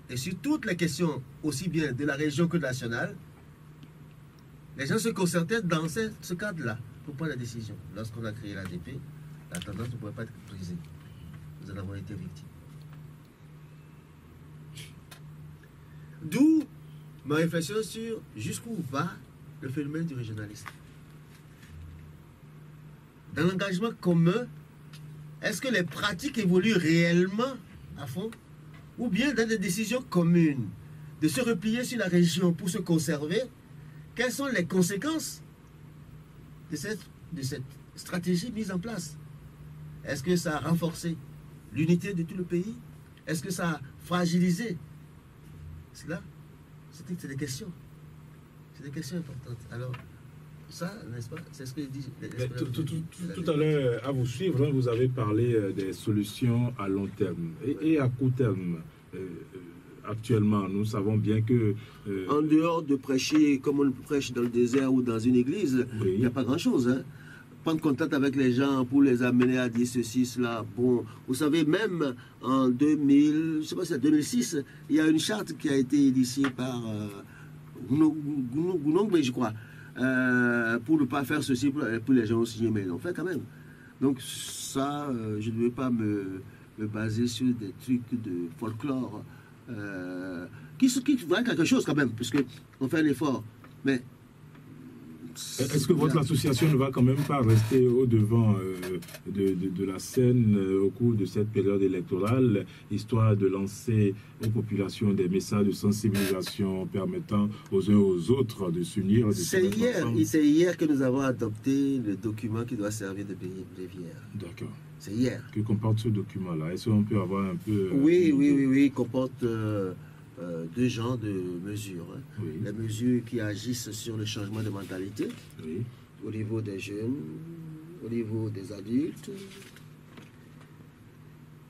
Et sur toutes les questions, aussi bien de la région que nationale, les gens se concertaient dans ce cadre-là pour prendre la décision. Lorsqu'on a créé l'ADP, la tendance ne pouvait pas être brisée. Nous en avons été victimes. D'où ma réflexion sur jusqu'où va le phénomène du régionalisme. Dans l'engagement commun, est-ce que les pratiques évoluent réellement à fond? Ou bien dans des décisions communes, de se replier sur la région pour se conserver? Quelles sont les conséquences de cette stratégie mise en place? Est-ce que ça a renforcé l'unité de tout le pays? Est-ce que ça a fragilisé? Cela, c'est des questions. C'est des questions importantes. Alors, ça, n'est-ce pas? C'est ce que dit... Tout à l'heure, à vous suivre, vous avez parlé des solutions à long terme et à court terme. Actuellement, nous savons bien que... En dehors de prêcher comme on prêche dans le désert ou dans une église, oui, il n'y a pas grand-chose. Hein? Prendre contact avec les gens pour les amener à dire ceci, cela. Bon, vous savez, même en 2000, je sais pas si c'est 2006, il y a une charte qui a été initiée par Gounongbe, je crois, pour ne pas faire ceci pour les gens signer, mais ils l'ont fait quand même. Donc ça, je ne veux pas me baser sur des trucs de folklore qui valent quelque chose quand même, puisqu'on fait un effort. Mais est-ce que votre association ne va quand même pas rester au-devant de la scène au cours de cette période électorale, histoire de lancer aux populations des messages de sensibilisation permettant aux uns aux autres de s'unir? C'est hier que nous avons adopté le document qui doit servir de bréviaire. D'accord. C'est hier. Que comporte ce document-là? Est-ce qu'on peut avoir un peu... Oui, il comporte deux genres de mesures. Hein. Oui. Les mesures qui agissent sur le changement de mentalité, Oui. au niveau des jeunes, au niveau des adultes,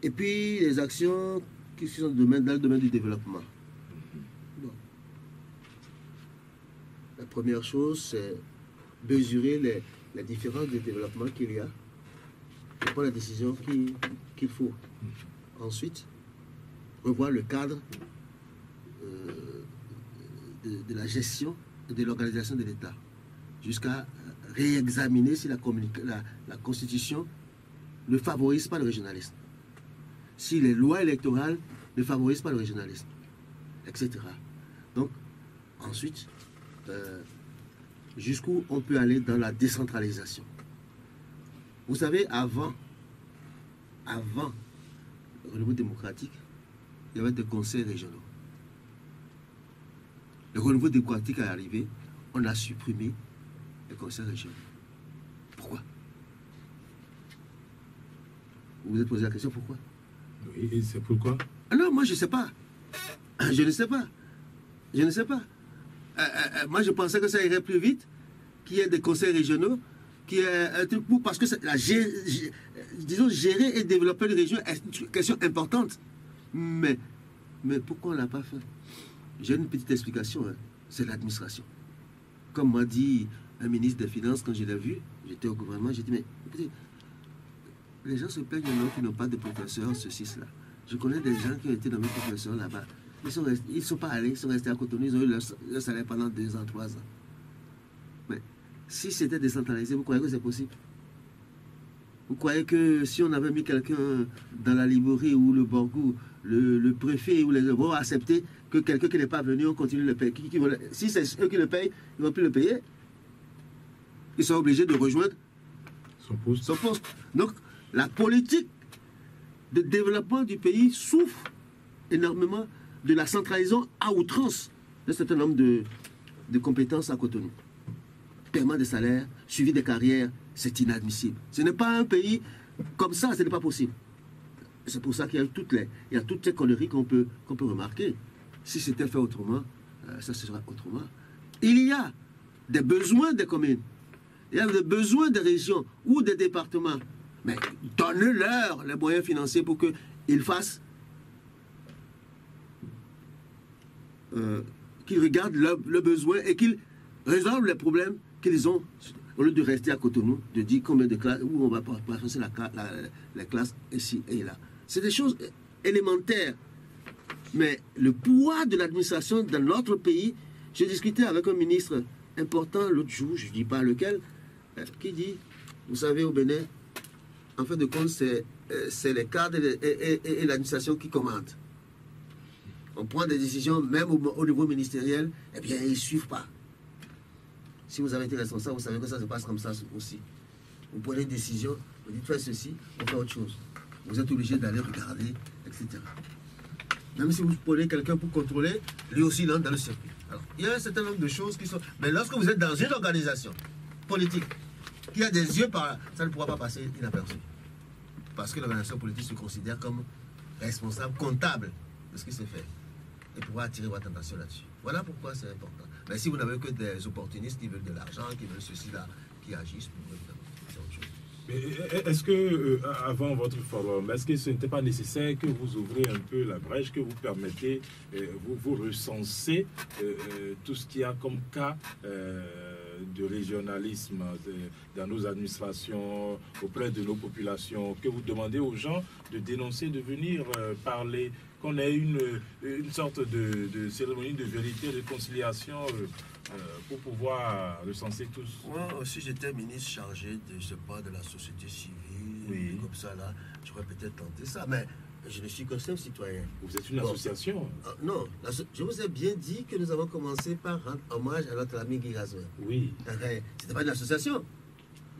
et puis les actions qui sont dans le domaine du développement. Bon. La première chose, c'est mesurer les différences de développement qu'il y a et prendre la décision qu'il faut. Ensuite, revoir le cadre de la gestion et de l'organisation de l'État, jusqu'à réexaminer si la Constitution ne favorise pas le régionalisme, si les lois électorales ne favorisent pas le régionalisme, etc. Donc, ensuite, jusqu'où on peut aller dans la décentralisation. Vous savez, avant le renouveau démocratique, il y avait des conseils régionaux. Le renouveau démocratique est arrivé, on a supprimé les conseils régionaux. Pourquoi? Vous vous êtes posé la question, pourquoi? Oui, et c'est pourquoi? Alors, moi, je ne sais pas. Je ne sais pas. Je ne sais pas. Moi, je pensais que ça irait plus vite, qu'il y ait des conseils régionaux, qu'il y ait un truc pour... Parce que disons, gérer et développer les régions est une question importante. Mais pourquoi on ne l'a pas fait? J'ai une petite explication, hein. C'est l'administration. Comme m'a dit un ministre des Finances quand je l'ai vu, j'étais au gouvernement, j'ai dit, mais écoutez, les gens se plaignent qui n'ont pas de professeurs, ceci, cela. Je connais des gens qui ont été nommés professeurs là-bas. Ils ne sont pas allés, ils sont restés à Cotonou, ils ont eu leur salaire pendant 2 ans, 3 ans. Mais si c'était décentralisé, vous croyez que c'est possible? Vous croyez que si on avait mis quelqu'un dans la Librairie ou le Borgou, le préfet ou les autres vont accepter que quelqu'un qui n'est pas venu, on continue de le payer? Si c'est eux qui le payent, ils ne vont plus le payer. Ils sont obligés de rejoindre son poste. Donc, la politique de développement du pays souffre énormément de la centralisation à outrance d'un certain nombre de compétences à Cotonou. paiement des salaires, suivi des carrières, c'est inadmissible. Ce n'est pas un pays comme ça, ce n'est pas possible. C'est pour ça qu'il y a toutes ces conneries qu'on peut remarquer. Si c'était fait autrement, ça se serait autrement. Il y a des besoins des communes, il y a des besoins des régions ou des départements. Mais donnez-leur les moyens financiers pour qu'ils fassent, qu'ils regardent leurs besoins et qu'ils résolvent les problèmes qu'ils ont, au lieu de rester à Cotonou, de dire combien de classes, où on va passer la classe ici et là. C'est des choses élémentaires. Mais le poids de l'administration dans notre pays, j'ai discuté avec un ministre important l'autre jour, je ne dis pas lequel, qui dit, vous savez, au Bénin, en fin de compte, c'est les cadres et l'administration qui commandent. On prend des décisions, même au niveau ministériel, eh bien, ils ne suivent pas. Si vous avez été responsable, vous savez que ça se passe comme ça aussi. Vous prenez une décision, vous dites faites ceci, on fait autre chose. Vous êtes obligé d'aller regarder, etc. Même si vous prenez quelqu'un pour contrôler, lui aussi il entre dans le circuit. Alors, il y a un certain nombre de choses qui sont... Mais lorsque vous êtes dans une organisation politique, qui a des yeux par là, ça ne pourra pas passer inaperçu. Parce que l'organisation politique se considère comme responsable, comptable de ce qui se fait. Et pourra attirer votre attention là-dessus. Voilà pourquoi c'est important. Mais si vous n'avez que des opportunistes qui veulent de l'argent, qui veulent ceci là, qui agissent, c'est autre chose. Mais est-ce que, avant votre forum, est-ce que ce n'était pas nécessaire que vous ouvrez un peu la brèche, que vous permettez, vous recensez tout ce qu'il y a comme cas de régionalisme dans nos administrations, auprès de nos populations, que vous demandez aux gens de dénoncer, de venir parler, qu'on ait une sorte de cérémonie de vérité, de réconciliation pour pouvoir recenser tous. Moi aussi, j'étais ministre chargé de, je sais pas, de la société civile, oui. Comme ça là, j'aurais peut-être tenté ça, mais je ne suis qu'un simple citoyen. Vous êtes une association? Non, je vous ai bien dit que nous avons commencé par rendre hommage à notre ami Guy Razouin. Oui. C'était pas une association.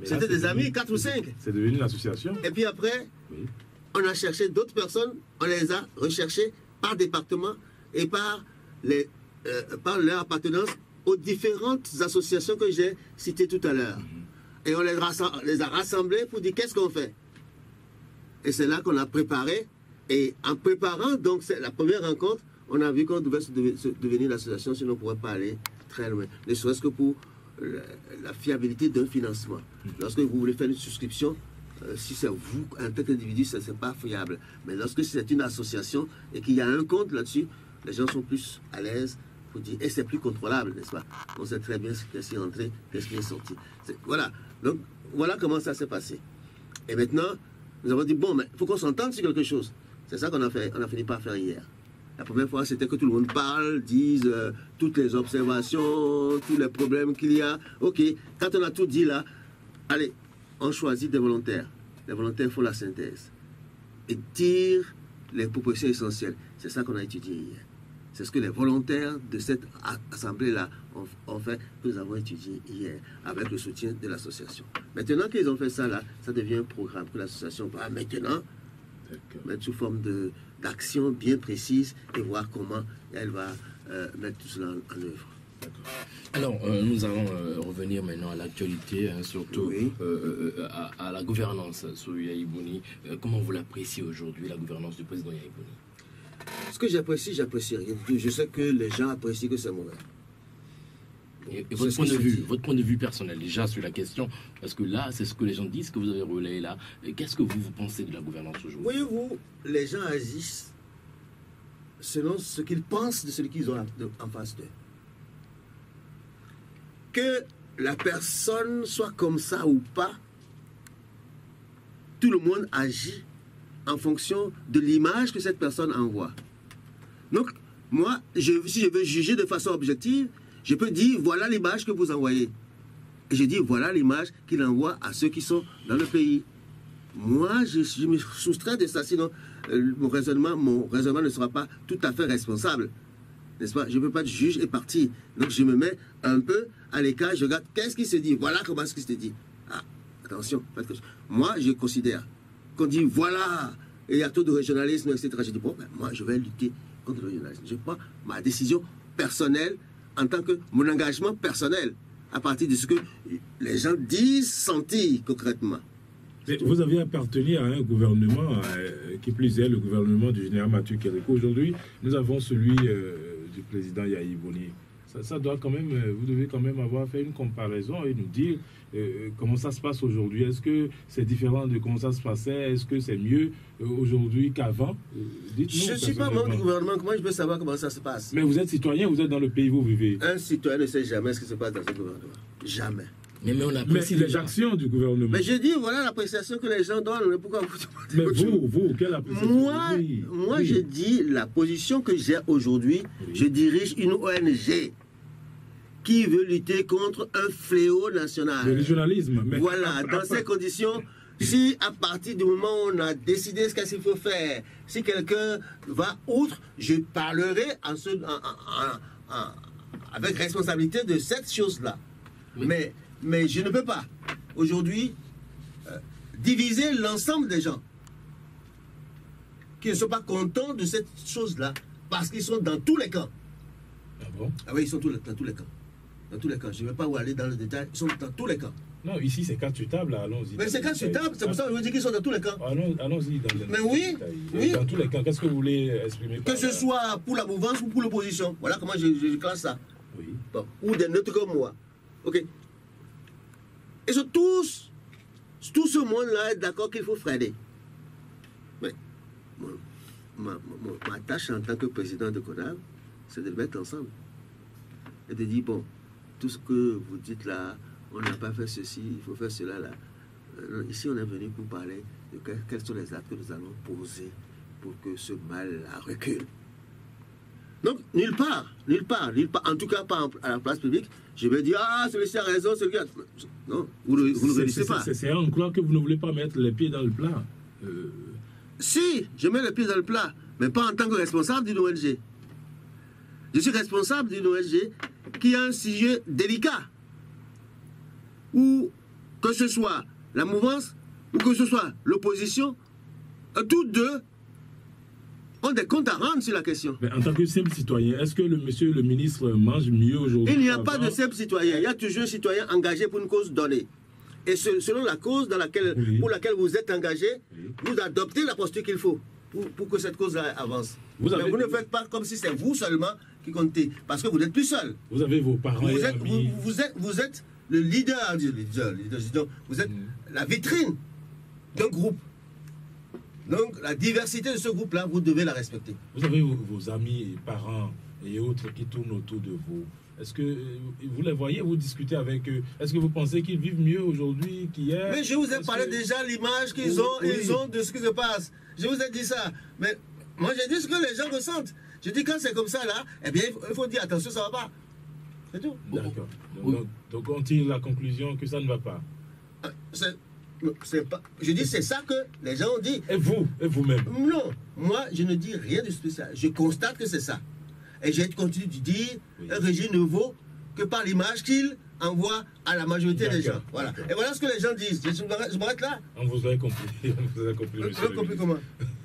C'était des amis, 4 ou 5. C'est devenu une association. Et puis après, oui. On a cherché d'autres personnes, on les a recherchées par département et par leur appartenance aux différentes associations que j'ai citées tout à l'heure. Et on les a rassemblés pour dire qu'est-ce qu'on fait. Et c'est là qu'on a préparé. Et en préparant donc la première rencontre, on a vu qu'on devait se devenir l'association, sinon on ne pourrait pas aller très loin. Ne serait-ce que pour la fiabilité d'un financement. Lorsque vous voulez faire une souscription, si c'est vous, un tel individu, ça c'est pas fiable. Mais lorsque c'est une association et qu'il y a un compte là-dessus, les gens sont plus à l'aise pour dire, et c'est plus contrôlable, n'est-ce pas? On sait très bien qu'est-ce qui est entré, qu'est-ce qui est sorti. Voilà. Donc, voilà comment ça s'est passé. Et maintenant, nous avons dit, bon, mais il faut qu'on s'entende sur quelque chose. C'est ça qu'on a fait, on a fini par faire hier. La première fois, c'était que tout le monde parle, dise toutes les observations, tous les problèmes qu'il y a. Ok, quand on a tout dit là, allez, on choisit des volontaires. Les volontaires font la synthèse et tirent les propositions essentielles. C'est ça qu'on a étudié hier. C'est ce que les volontaires de cette assemblée-là ont fait, que nous avons étudié hier, avec le soutien de l'association. Maintenant qu'ils ont fait ça, là, ça devient un programme que l'association va maintenant mettre sous forme d'action bien précise et voir comment elle va mettre tout cela en œuvre. Alors, nous allons revenir maintenant à l'actualité, hein, surtout oui. À la gouvernance sur Yaya Boni. Comment vous l'appréciez aujourd'hui, la gouvernance du président Yaya Boni? Ce que j'apprécie rien. Je sais que les gens apprécient que c'est mauvais. Et votre point de vue personnel, déjà, sur la question, parce que là, c'est ce que les gens disent, que vous avez relayé là. Qu'est-ce que vous pensez de la gouvernance aujourd'hui? Voyez-vous, les gens agissent selon ce qu'ils pensent de celui qu'ils ont en face d'eux. Que la personne soit comme ça ou pas, tout le monde agit en fonction de l'image que cette personne envoie. Donc, moi, si je veux juger de façon objective, je peux dire, voilà l'image que vous envoyez. Et je dis, voilà l'image qu'il envoie à ceux qui sont dans le pays. Moi, je me soustrais de ça, sinon mon raisonnement ne sera pas tout à fait responsable. N'est-ce pas? Je ne peux pas être juge et partir. Donc, je me mets un peu à l'écart, je regarde qu'est-ce qui se dit. Voilà comment est-ce qui se dit. Ah, attention, faites quelque chose. Moi, je considère qu'on dit, voilà, il y a trop de régionalisme, etc. Je dis, bon, ben, moi, je vais lutter contre le régionalisme. Je prends ma décision personnelle en tant que mon engagement personnel. à partir de ce que les gens disent, sentir concrètement. Vous aviez appartenu à un gouvernement, qui plus est le gouvernement du général Mathieu Kérékou. Aujourd'hui, nous avons celui du président Yahi Boni. Ça doit quand même, vous devez quand même avoir fait une comparaison et nous dire comment ça se passe aujourd'hui. Est-ce que c'est différent de comment ça se passait? Est-ce que c'est mieux aujourd'hui qu'avant? Je ne suis pas membre du gouvernement, comment je peux savoir comment ça se passe? Mais vous êtes citoyen, vous êtes dans le pays où vous vivez. Un citoyen ne sait jamais ce qui se passe dans ce gouvernement. Jamais. Mais on apprécie les actions du gouvernement. Mais je dis, voilà l'appréciation que les gens donnent. Pourquoi vous Mais vous, quelle appréciation? Moi, je dis la position que j'ai aujourd'hui. Oui. Je dirige une ONG qui veut lutter contre un fléau national. Le régionalisme. Mais voilà, dans ces conditions, si à partir du moment où on a décidé ce qu'il faut faire, si quelqu'un va outre, je parlerai avec responsabilité de cette chose-là. Mais je ne peux pas, aujourd'hui, diviser l'ensemble des gens qui ne sont pas contents de cette chose-là, parce qu'ils sont dans tous les camps. Ah bon? Ah oui, ils sont dans tous les camps. Dans tous les camps. Je ne vais pas aller dans le détail, ils sont dans tous les camps. Non, ici c'est cas sur table, allons-y. Mais c'est cas sur table, c'est pour ça que je veux dire qu'ils sont dans tous les camps. Allons-y dans les Mais oui, oui. Dans tous les camps, qu'est-ce que vous voulez exprimer? Que ce soit pour la mouvance ou pour l'opposition. Voilà comment je classe ça. Oui. Bon. Ou des neutres comme moi. Ok. Et tout ce monde-là est d'accord qu'il faut freiner. Mais ma tâche en tant que président de CODAV, c'est de le mettre ensemble. Et de dire, bon, tout ce que vous dites là, on n'a pas fait ceci, il faut faire cela là. Ici, on est venu pour parler de quels sont les actes que nous allons poser pour que ce mal-là recule. Donc, nulle part, en tout cas pas à la place publique, je vais dire, ah, celui-ci a raison, celui-ci a... Non, vous ne réalisez pas. C'est en croire que vous ne voulez pas mettre les pieds dans le plat. Si, je mets les pieds dans le plat, mais pas en tant que responsable d'une ONG. Je suis responsable d'une ONG qui a un sujet délicat. Ou que ce soit la mouvance, ou que ce soit l'opposition, toutes deux ont des comptes à rendre sur la question. Mais en tant que simple citoyen, est-ce que monsieur le ministre mange mieux aujourd'hui? Il n'y a pas de simple citoyen. Il y a toujours un citoyen engagé pour une cause donnée. Et selon la cause pour laquelle vous êtes engagé, vous adoptez la posture qu'il faut pour que cette cause-là avance. Vous ne faites pas comme si c'est vous seulement qui comptez, parce que vous n'êtes plus seul. Vous avez vos parents et amis. Vous êtes le leader, vous êtes la vitrine d'un groupe. Donc, la diversité de ce groupe-là, vous devez la respecter. Vous avez vos amis, parents et autres qui tournent autour de vous. Est-ce que vous les voyez, vous discutez avec eux? Est-ce que vous pensez qu'ils vivent mieux aujourd'hui qu'hier? Mais je vous ai parlé déjà de l'image qu'ils ont de ce qui se passe. Je vous ai dit ça. Mais moi, j'ai dit ce que les gens ressentent. Je dis quand c'est comme ça, là, eh bien, il faut dire attention, ça ne va pas. C'est tout. D'accord. Donc, on tire la conclusion que ça ne va pas. Pas, je dis c'est ça que les gens ont dit. Et vous-même? Non, moi je ne dis rien de spécial. Je constate que c'est ça. Et j'ai continué de dire un régime ne vaut que par l'image qu'il envoie à la majorité des gens. Voilà. Et voilà ce que les gens disent. Je m'arrête là. On vous a compris. On vous a compris, monsieur. On a compris comment?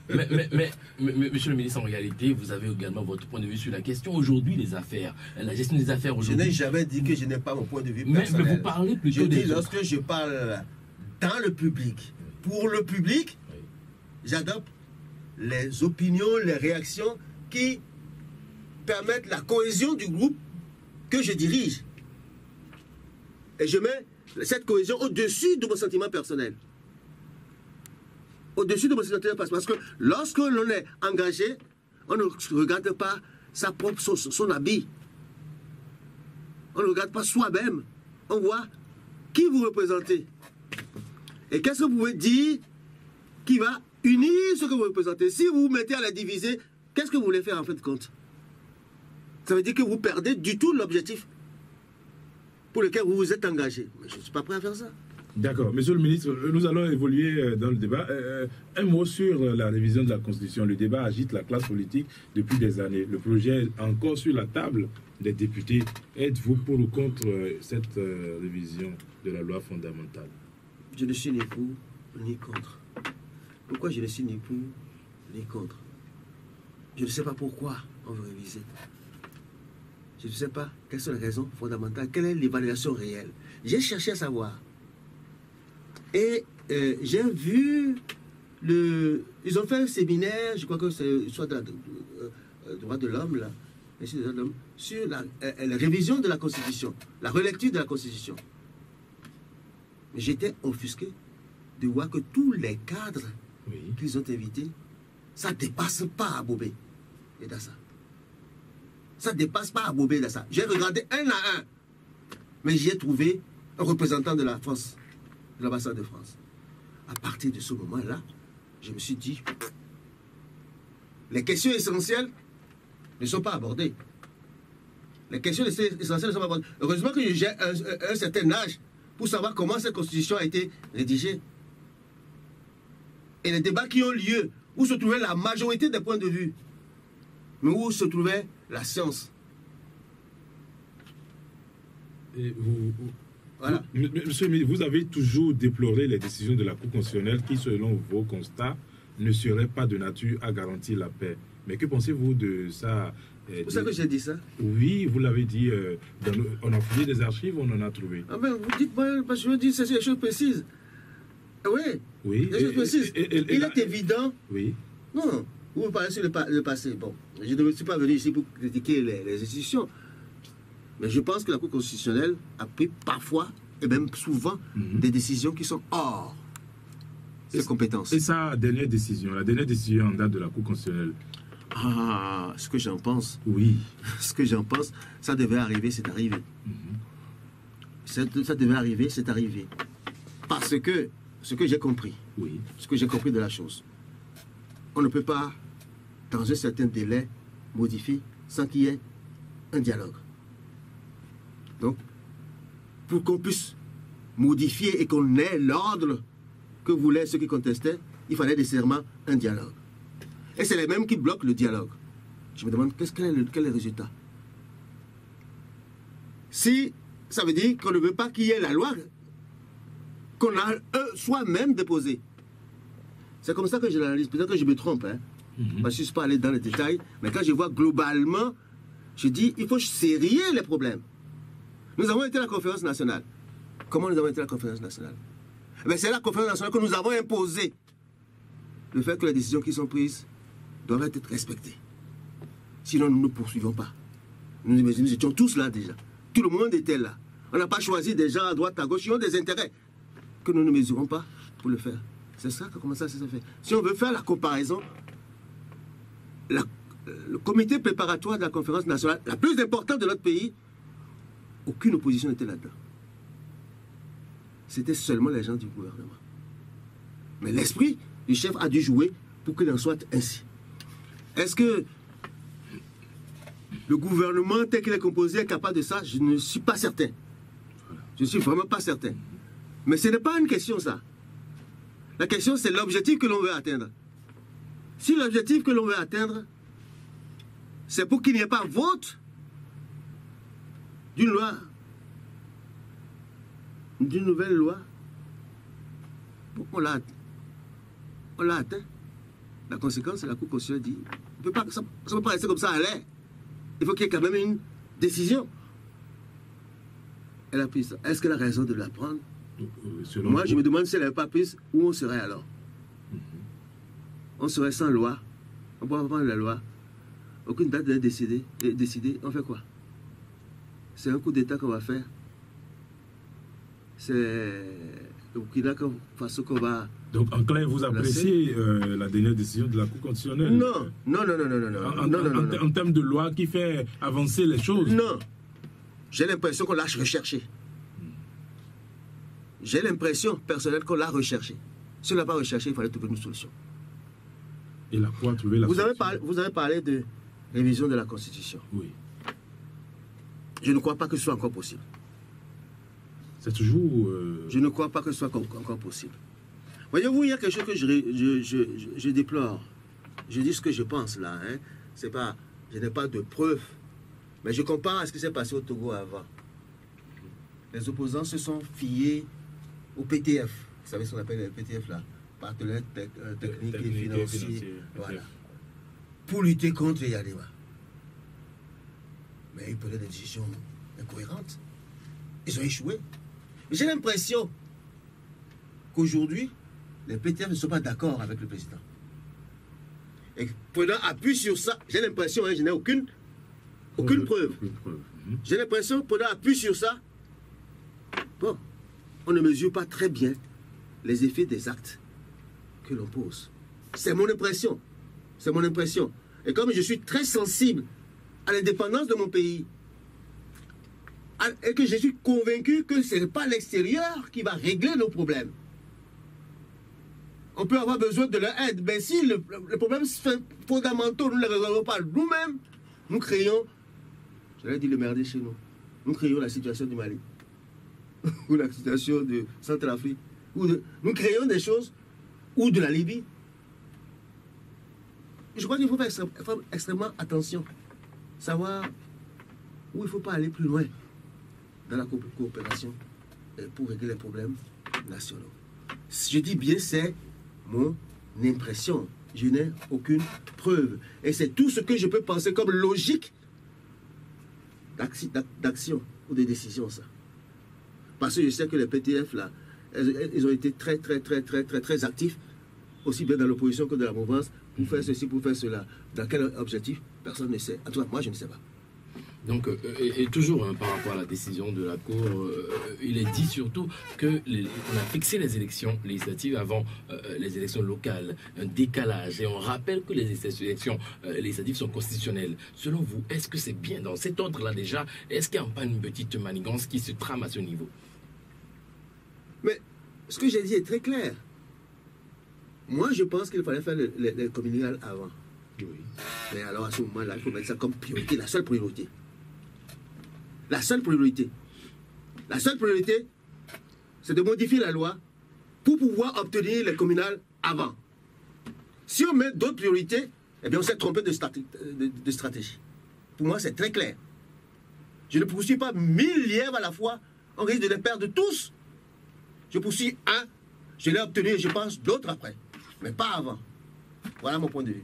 mais, monsieur le ministre, en réalité, vous avez également votre point de vue sur la question. Aujourd'hui, les affaires, la gestion des affaires aujourd'hui. Je n'ai jamais dit que je n'ai pas mon point de vue personnel. Mais vous parlez plutôt je dis lorsque je parle dans le public, pour le public, j'adopte les opinions, les réactions qui permettent la cohésion du groupe que je dirige. Et je mets cette cohésion au-dessus de mon sentiment personnel. Au-dessus de mon sentiment personnel. Parce que lorsque l'on est engagé, on ne regarde pas son habit. On ne regarde pas soi-même. On voit qui vous représentez. Et qu'est-ce que vous pouvez dire qui va unir ce que vous représentez? Si vous vous mettez à la diviser, qu'est-ce que vous voulez faire en fin de compte? Ça veut dire que vous perdez du tout l'objectif pour lequel vous vous êtes engagé. Mais je ne suis pas prêt à faire ça. D'accord. Monsieur le ministre, nous allons évoluer dans le débat. Un mot sur la révision de la Constitution. Le débat agite la classe politique depuis des années. Le projet est encore sur la table des députés. Êtes-vous pour ou contre cette révision de la loi fondamentale? Je ne suis ni pour ni contre. Pourquoi je ne suis ni pour ni contre? Je ne sais pas pourquoi on veut réviser. Je ne sais pas quelles sont les raisons fondamentales, quelle est l'évaluation réelle. J'ai cherché à savoir. Et j'ai vu, ils ont fait un séminaire, je crois que c'est soit de droit de l'homme, là, sur la révision de la Constitution, la relecture de la Constitution. J'étais offusqué de voir que tous les cadres qu'ils ont invités, ça ne dépasse pas Abobé et Dassa. Ça ne dépasse pas Abobé et Dassa. J'ai regardé un à un, mais j'y ai trouvé un représentant de la France, de l'ambassade de France. À partir de ce moment-là, je me suis dit, les questions essentielles ne sont pas abordées. Les questions essentielles ne sont pas abordées. Heureusement que j'ai un certain âge pour savoir comment cette constitution a été rédigée. Et les débats qui ont lieu, où se trouvait la majorité des points de vue, mais où se trouvait la science. Et voilà. Monsieur, vous avez toujours déploré les décisions de la Cour constitutionnelle qui, selon vos constats, ne seraient pas de nature à garantir la paix. Mais que pensez-vous de ça? Vous savez que j'ai dit ça? Oui, vous l'avez dit. On a fouillé des archives, on en a trouvé. Ah ben, vous dites-moi, parce que je dis c'est des choses précises. Oui. Oui. Des choses précises. Il est évident. Oui. Non, vous parlez sur le passé. Bon, je ne suis pas venu ici pour critiquer les institutions. Mais je pense que la Cour constitutionnelle a pris parfois, et même souvent, des décisions qui sont hors ses compétences. Et sa dernière décision, la dernière décision en date de la Cour constitutionnelle? Ah, ce que j'en pense. Oui. Ce que j'en pense, ça devait arriver, c'est arrivé. Ça devait arriver, c'est arrivé. Parce que, ce que j'ai compris, ce que j'ai compris de la chose, on ne peut pas, dans un certain délai, modifier sans qu'il y ait un dialogue. Donc, pour qu'on puisse modifier et qu'on ait l'ordre que voulaient ceux qui contestaient, il fallait nécessairement un dialogue. Et c'est les mêmes qui bloquent le dialogue. Je me demande quel est le résultat. Si ça veut dire qu'on ne veut pas qu'il y ait la loi qu'on a soi-même déposée. C'est comme ça que je l'analyse. Peut-être que je me trompe, hein, parce que je ne suis pas allé dans les détails, mais quand je vois globalement, je dis il faut serrer les problèmes. Nous avons été à la conférence nationale. Comment nous avons été à la conférence nationale? C'est la conférence nationale que nous avons imposé le fait que les décisions qui sont prises doivent être respectées. Sinon, nous ne poursuivons pas. Nous étions tous là déjà. Tout le monde était là. On n'a pas choisi des gens à droite, à gauche, qui ont des intérêts que nous ne mesurons pas pour le faire. C'est ça comment ça s'est fait. Si on veut faire la comparaison, le comité préparatoire de la conférence nationale, la plus importante de notre pays, aucune opposition n'était là-dedans. C'était seulement les gens du gouvernement. Mais l'esprit du chef a dû jouer pour qu'il en soit ainsi. Est-ce que le gouvernement tel qu'il est composé est capable de ça? Je ne suis pas certain. Je ne suis vraiment pas certain. Mais ce n'est pas une question, ça. La question, c'est l'objectif que l'on veut atteindre. Si l'objectif que l'on veut atteindre, c'est pour qu'il n'y ait pas vote d'une loi, d'une nouvelle loi, on l'a atteint. La conséquence, c'est la Cour constitutionnelle dit, ça ne peut pas rester comme ça à l'air. Il faut qu'il y ait quand même une décision. Elle a pris ça. Est-ce qu'elle a raison de la prendre? Moi, je me demande si elle n'avait pas prise, où on serait alors? On serait sans loi. On ne pourrait pas prendre la loi. Aucune date n'est décidée. On fait quoi? C'est un coup d'État qu'on va faire. C'est au Burkina Faso qu'on va... Donc, en clair, vous appréciez la dernière décision de la Cour constitutionnelle? Non. En termes de loi qui fait avancer les choses? Non. J'ai l'impression qu'on l'a recherché. J'ai l'impression personnelle qu'on l'a recherché. Si on ne l'a pas recherché, il fallait trouver une solution. Et la Cour a trouvé la solution. Vous avez parlé de révision de la Constitution. Oui. Je ne crois pas que ce soit encore possible. C'est toujours... Je ne crois pas que ce soit encore possible. Voyez-vous, il y a quelque chose que je déplore. Je dis ce que je pense là. Hein. C'est pas, je n'ai pas de preuves. Mais je compare à ce qui s'est passé au Togo avant. Les opposants se sont fiés au PTF. Vous savez ce qu'on appelle le PTF là? Partenaire technique et financier. Voilà. Pour lutter contre Yadema. Mais ils prenaient des décisions incohérentes. Ils ont échoué. J'ai l'impression qu'aujourd'hui, les PTF ne sont pas d'accord avec le président. Et prenant appui sur ça, j'ai l'impression, je n'ai aucune preuve. J'ai l'impression, prenant appui sur ça, bon, on ne mesure pas très bien les effets des actes que l'on pose. C'est mon impression. C'est mon impression. Et comme je suis très sensible à l'indépendance de mon pays, et que je suis convaincu que ce n'est pas l'extérieur qui va régler nos problèmes. On peut avoir besoin de leur aide, mais si les problèmes fondamentaux, nous ne les résolvons pas nous-mêmes, nous créons, j'allais dire le merdier chez nous, nous créons la situation du Mali, ou la situation de Centrafrique, nous créons des choses, ou de la Libye. Je crois qu'il faut faire extrêmement attention, savoir où il ne faut pas aller plus loin dans la coopération pour régler les problèmes nationaux. Je dis bien, c'est mon impression. Je n'ai aucune preuve. Et c'est tout ce que je peux penser comme logique d'action ou de décision, ça. Parce que je sais que les PTF, là, ils ont été très actifs, aussi bien dans l'opposition que dans la mouvance, pour faire ceci, pour faire cela. Dans quel objectif? Personne ne sait. En tout cas, moi, je ne sais pas. Donc, et toujours par rapport à la décision de la Cour, il est dit surtout qu'on a fixé les élections législatives avant les élections locales, un décalage. Et on rappelle que les élections législatives sont constitutionnelles. Selon vous, est-ce que c'est bien dans cet ordre-là déjà? Est-ce qu'il n'y a pas une petite manigance qui se trame à ce niveau? Mais ce que j'ai dit est très clair. Moi, je pense qu'il fallait faire les communales avant. Oui. Mais alors, à ce moment-là, il faut mettre ça comme priorité, la seule priorité. La seule priorité. La seule priorité, c'est de modifier la loi pour pouvoir obtenir les communales avant. Si on met d'autres priorités, eh bien, on s'est trompé de stratégie. Pour moi, c'est très clair. Je ne poursuis pas 1000 lièvres à la fois, on risque de les perdre tous. Je poursuis un, je l'ai obtenu et je pense d'autres après. Mais pas avant. Voilà mon point de vue.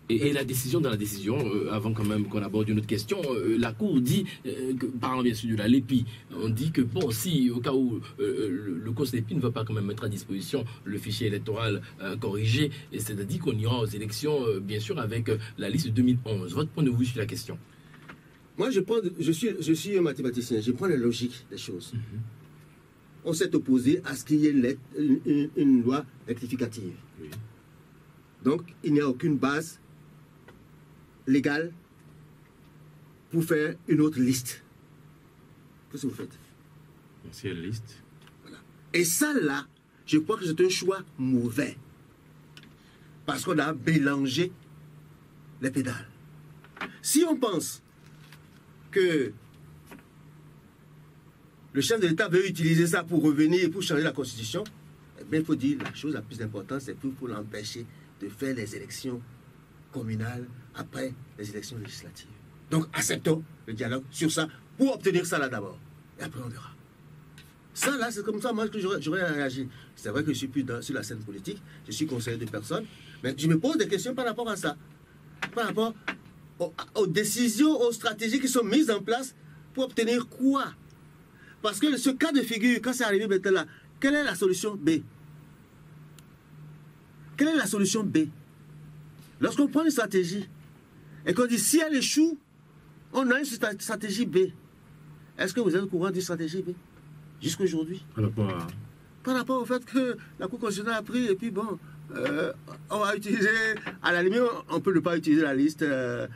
Et la décision dans la décision, avant quand même qu'on aborde une autre question, la Cour dit, parlant bien sûr de la LEPI, on dit que bon, si au cas où le cause LEPI ne va pas quand même mettre à disposition le fichier électoral corrigé, c'est-à-dire qu'on ira aux élections, bien sûr, avec la liste de 2011. Votre point de vue sur la question? Moi, je suis un mathématicien, je prends la logique des choses. On s'est opposé à ce qu'il y ait une loi rectificative. Oui. Donc, il n'y a aucune base légale pour faire une autre liste. Qu'est-ce que vous faites? Ancienne liste. Voilà. Et ça, là, je crois que c'est un choix mauvais. Parce qu'on a mélangé les pédales. Si on pense que le chef de l'État veut utiliser ça pour revenir, pour changer la Constitution, eh bien, il faut dire la chose la plus importante, c'est pour l'empêcher de faire les élections communales après les élections législatives. Donc, acceptons le dialogue sur ça pour obtenir ça là d'abord. Et après, on verra. Ça, là, c'est comme ça, moi, que j'aurais réagi. C'est vrai que je suis plus sur la scène politique, je suis conseiller de personnes, mais je me pose des questions par rapport à ça. Par rapport aux décisions, aux stratégies qui sont mises en place pour obtenir quoi? Parce que ce cas de figure, quand c'est arrivé maintenant là, quelle est la solution B? Quelle est la solution B? Lorsqu'on prend une stratégie et qu'on dit si elle échoue, on a une stratégie B. Est-ce que vous êtes au courant d'une stratégie B jusqu'à aujourd'hui? Par rapport au fait que la Cour constitutionnelle a pris et puis bon, on va utiliser, à la limite, on peut ne pas utiliser la liste de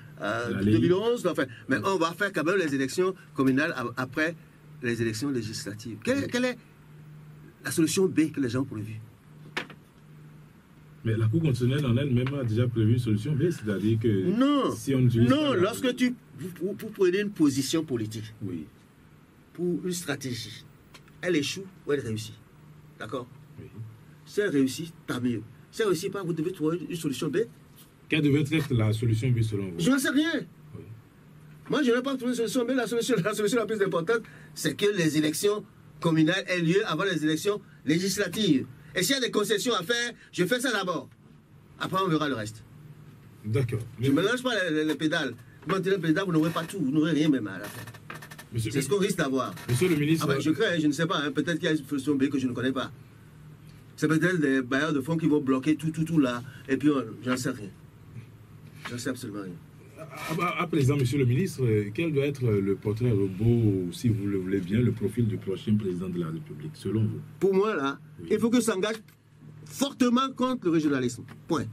2011, enfin, mais on va faire quand même les élections communales après les élections législatives. Quelle est la solution B que les gens ont prévue? Mais la Cour constitutionnelle en elle-même a déjà prévu une solution B, c'est-à-dire que non, si on utilise lorsque vous prenez une position politique, oui, pour une stratégie, elle échoue ou elle réussit. D'accord? Oui. Si elle réussit, tant mieux. Si elle ne réussit pas, vous devez trouver une solution B. Quelle devait être la solution B selon vous? Je n'en sais rien. Oui. Moi, je n'ai pas trouvé une solution B. La solution la plus importante, c'est que les élections communales aient lieu avant les élections législatives. Et s'il y a des concessions à faire, je fais ça d'abord. Après, on verra le reste. D'accord. Je ne mélange pas les pédales. mentir le président, vous n'aurez pas tout, vous n'aurez rien même à la fin. C'est ce qu'on risque d'avoir. Monsieur le ministre... je crains, je ne sais pas, hein, peut-être qu'il y a une solution B que je ne connais pas. C'est peut-être des bailleurs de fonds qui vont bloquer tout là, et puis j'en sais rien. J'en sais absolument rien. À présent, monsieur le ministre, quel doit être le portrait robot, si vous le voulez bien, le profil du prochain président de la République, selon vous? Pour moi, là, oui. Il faut qu'il s'engage fortement contre le régionalisme. Point.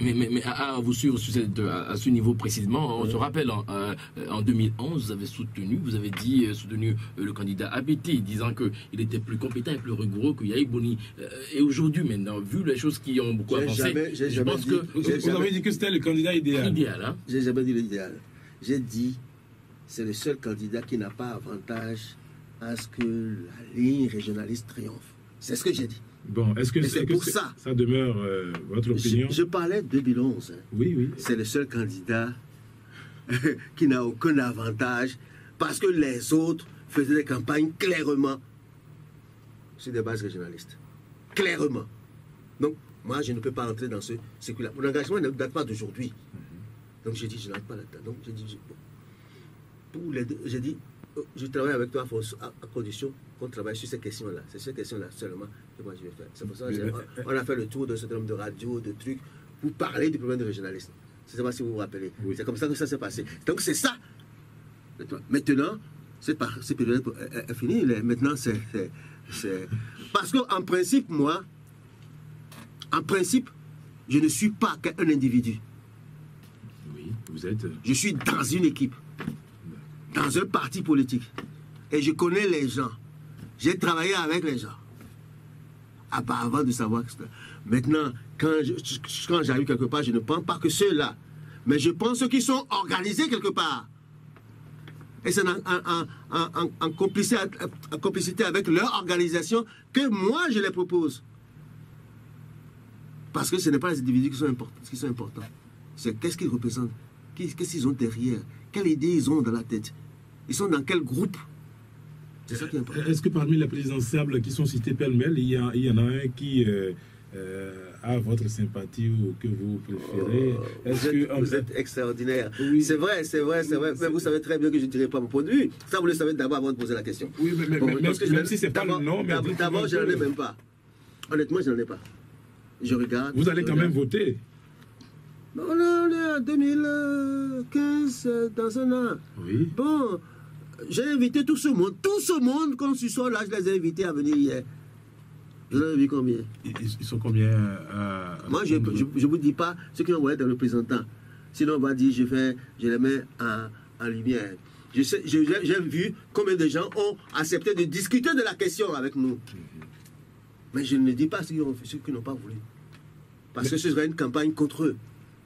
Mais à vous suivre à ce niveau précisément, on se rappelle, en 2011, vous avez soutenu le candidat ABT, disant qu'il était plus compétent et plus rigoureux que Yahi Boni. Et aujourd'hui, maintenant, vu les choses qui ont beaucoup avancé, je pense que... Vous avez dit que c'était le candidat idéal. Hein? J'ai jamais dit l'idéal. J'ai dit, c'est le seul candidat qui n'a pas avantage à ce que la ligne régionaliste triomphe. C'est ce que j'ai dit. Bon, est-ce que ça demeure votre opinion? Je parlais de 2011. Hein. Oui. C'est le seul candidat qui n'a aucun avantage parce que les autres faisaient des campagnes clairement sur des bases régionalistes. Clairement. Donc, moi, je ne peux pas entrer dans ce circuit-là. Mon engagement ne date pas d'aujourd'hui. Donc, j'ai dit, je n'entre pas là-dedans. Donc, j'ai dit, j'ai dit, je travaille avec toi à condition qu'on travaille sur ces questions-là. C'est ces questions-là seulement que moi je vais faire. C'est pour ça qu'on a fait le tour d'un certain nombre de radios, de trucs, pour parler du problème du régionalisme. Je ne sais pas si vous vous rappelez. Oui. C'est comme ça que ça s'est passé. Donc c'est ça. Maintenant, cette période est finie. Maintenant, c'est... Parce qu'en principe, moi, je ne suis pas qu'un individu. Oui, vous êtes... Je suis dans une équipe. Dans un parti politique. Et je connais les gens. J'ai travaillé avec les gens. Avant de savoir que c'était... Maintenant, quand j'arrive quelque part, je ne pense pas que ceux-là. Mais je pense ceux qui sont organisés quelque part. Et c'est en complicité avec leur organisation que moi, je les propose. Parce que ce n'est pas les individus qui sont importants. C'est qu'est-ce qu'ils représentent. Qu'est-ce qu'ils ont derrière. Quelle idée ils ont dans la tête. Ils sont dans quel groupe. C'est ça qui est important. Est-ce que parmi les présidentiables qui sont cités pêle-mêle, il y en a un qui a votre sympathie ou que vous préférez? Vous êtes extraordinaire. Oui. C'est vrai. Mais vous savez très bien que je ne dirai pas mon point de vue. Ça, vous le savez d'abord avant de poser la question. Oui, même si ce n'est pas le nom. D'abord, je n'en ai même pas. Honnêtement, je n'en ai pas. Je regarde. Vous allez quand même voter? On est en 2015, dans un an. Oui. Bon, j'ai invité tout ce monde, quand je sors là, je les ai invités à venir hier. Je les ai vu combien? Ils sont combien Moi, je ne vous dis pas ce qu'ils ont envoyé dans le représentant. Sinon, on va dire, je les mets en lumière. J'ai vu combien de gens ont accepté de discuter de la question avec nous. Mais je ne dis pas ceux qui n'ont pas voulu. Parce que ce serait une campagne contre eux.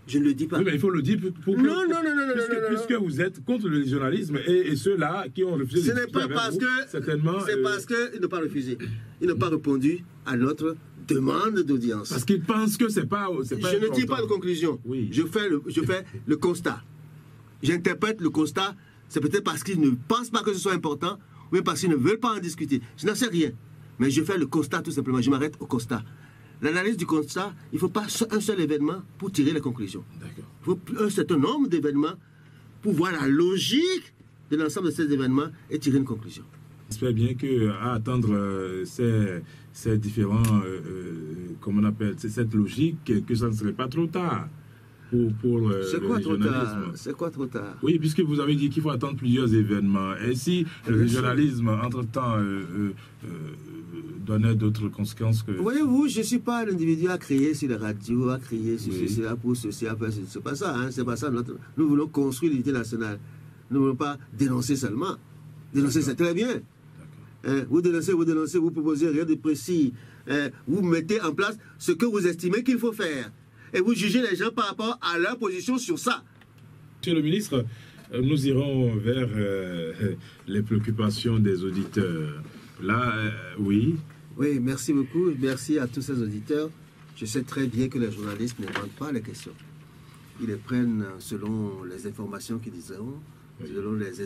Je ne le dis pas. Oui, mais il faut le dire pour non. Puisque vous êtes contre le régionalisme et ceux-là qui ont refusé de discuter avec vous, certainement... C'est parce qu'ils n'ont pas refusé. Ils n'ont pas répondu à notre demande d'audience. Parce qu'ils pensent que c'est pas je ne tire pas de conclusion. Oui. Je fais le constat. J'interprète le constat. C'est peut-être parce qu'ils ne pensent pas que ce soit important ou parce qu'ils ne veulent pas en discuter. Je n'en sais rien. Mais je fais le constat tout simplement. Je m'arrête au constat. L'analyse du constat, il ne faut pas un seul événement pour tirer les conclusions. Il faut un certain nombre d'événements pour voir la logique de l'ensemble de ces événements et tirer une conclusion. J'espère bien qu'à attendre ces différents, comment on appelle, cette logique, que ça ne serait pas trop tard pour le régionalisme. C'est quoi trop tard? Oui, puisque vous avez dit qu'il faut attendre plusieurs événements. Et si le régionalisme, entre-temps, donnait d'autres conséquences que... Voyez-vous, je ne suis pas un individu à crier sur les radios, à crier sur ceci, pour ceci, à faire ceci. C'est pas ça, hein, c'est pas ça. Nous voulons construire l'unité nationale. Nous ne voulons pas dénoncer seulement. Dénoncer, c'est très bien. Vous dénoncez, vous proposez rien de précis. Vous mettez en place ce que vous estimez qu'il faut faire. Et vous jugez les gens par rapport à leur position sur ça. Monsieur le ministre, nous irons vers les préoccupations des auditeurs. Là, oui. Oui, merci beaucoup. Merci à tous ces auditeurs. Je sais très bien que les journalistes n'inventent pas les questions. Ils les prennent selon les informations qu'ils diront, selon les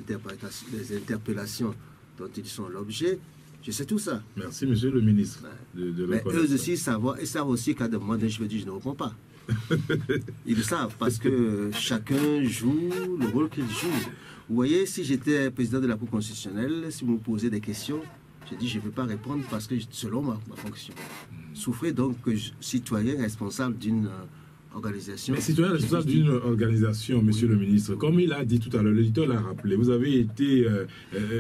interpellations dont ils sont l'objet. Je sais tout ça. Merci, monsieur le ministre. Mais eux aussi savent aussi qu'à des moments, je me dis, je ne réponds pas. Ils le savent parce que chacun joue le rôle qu'il joue. Vous voyez, si j'étais président de la Cour constitutionnelle, si vous me posez des questions, je dis je ne peux pas répondre parce que selon ma fonction. Souffrez donc que citoyen responsable d'une organisation. Mais citoyen responsable d'une organisation, monsieur le ministre, comme il a dit tout à l'heure, l'éditeur l'a rappelé, vous avez été.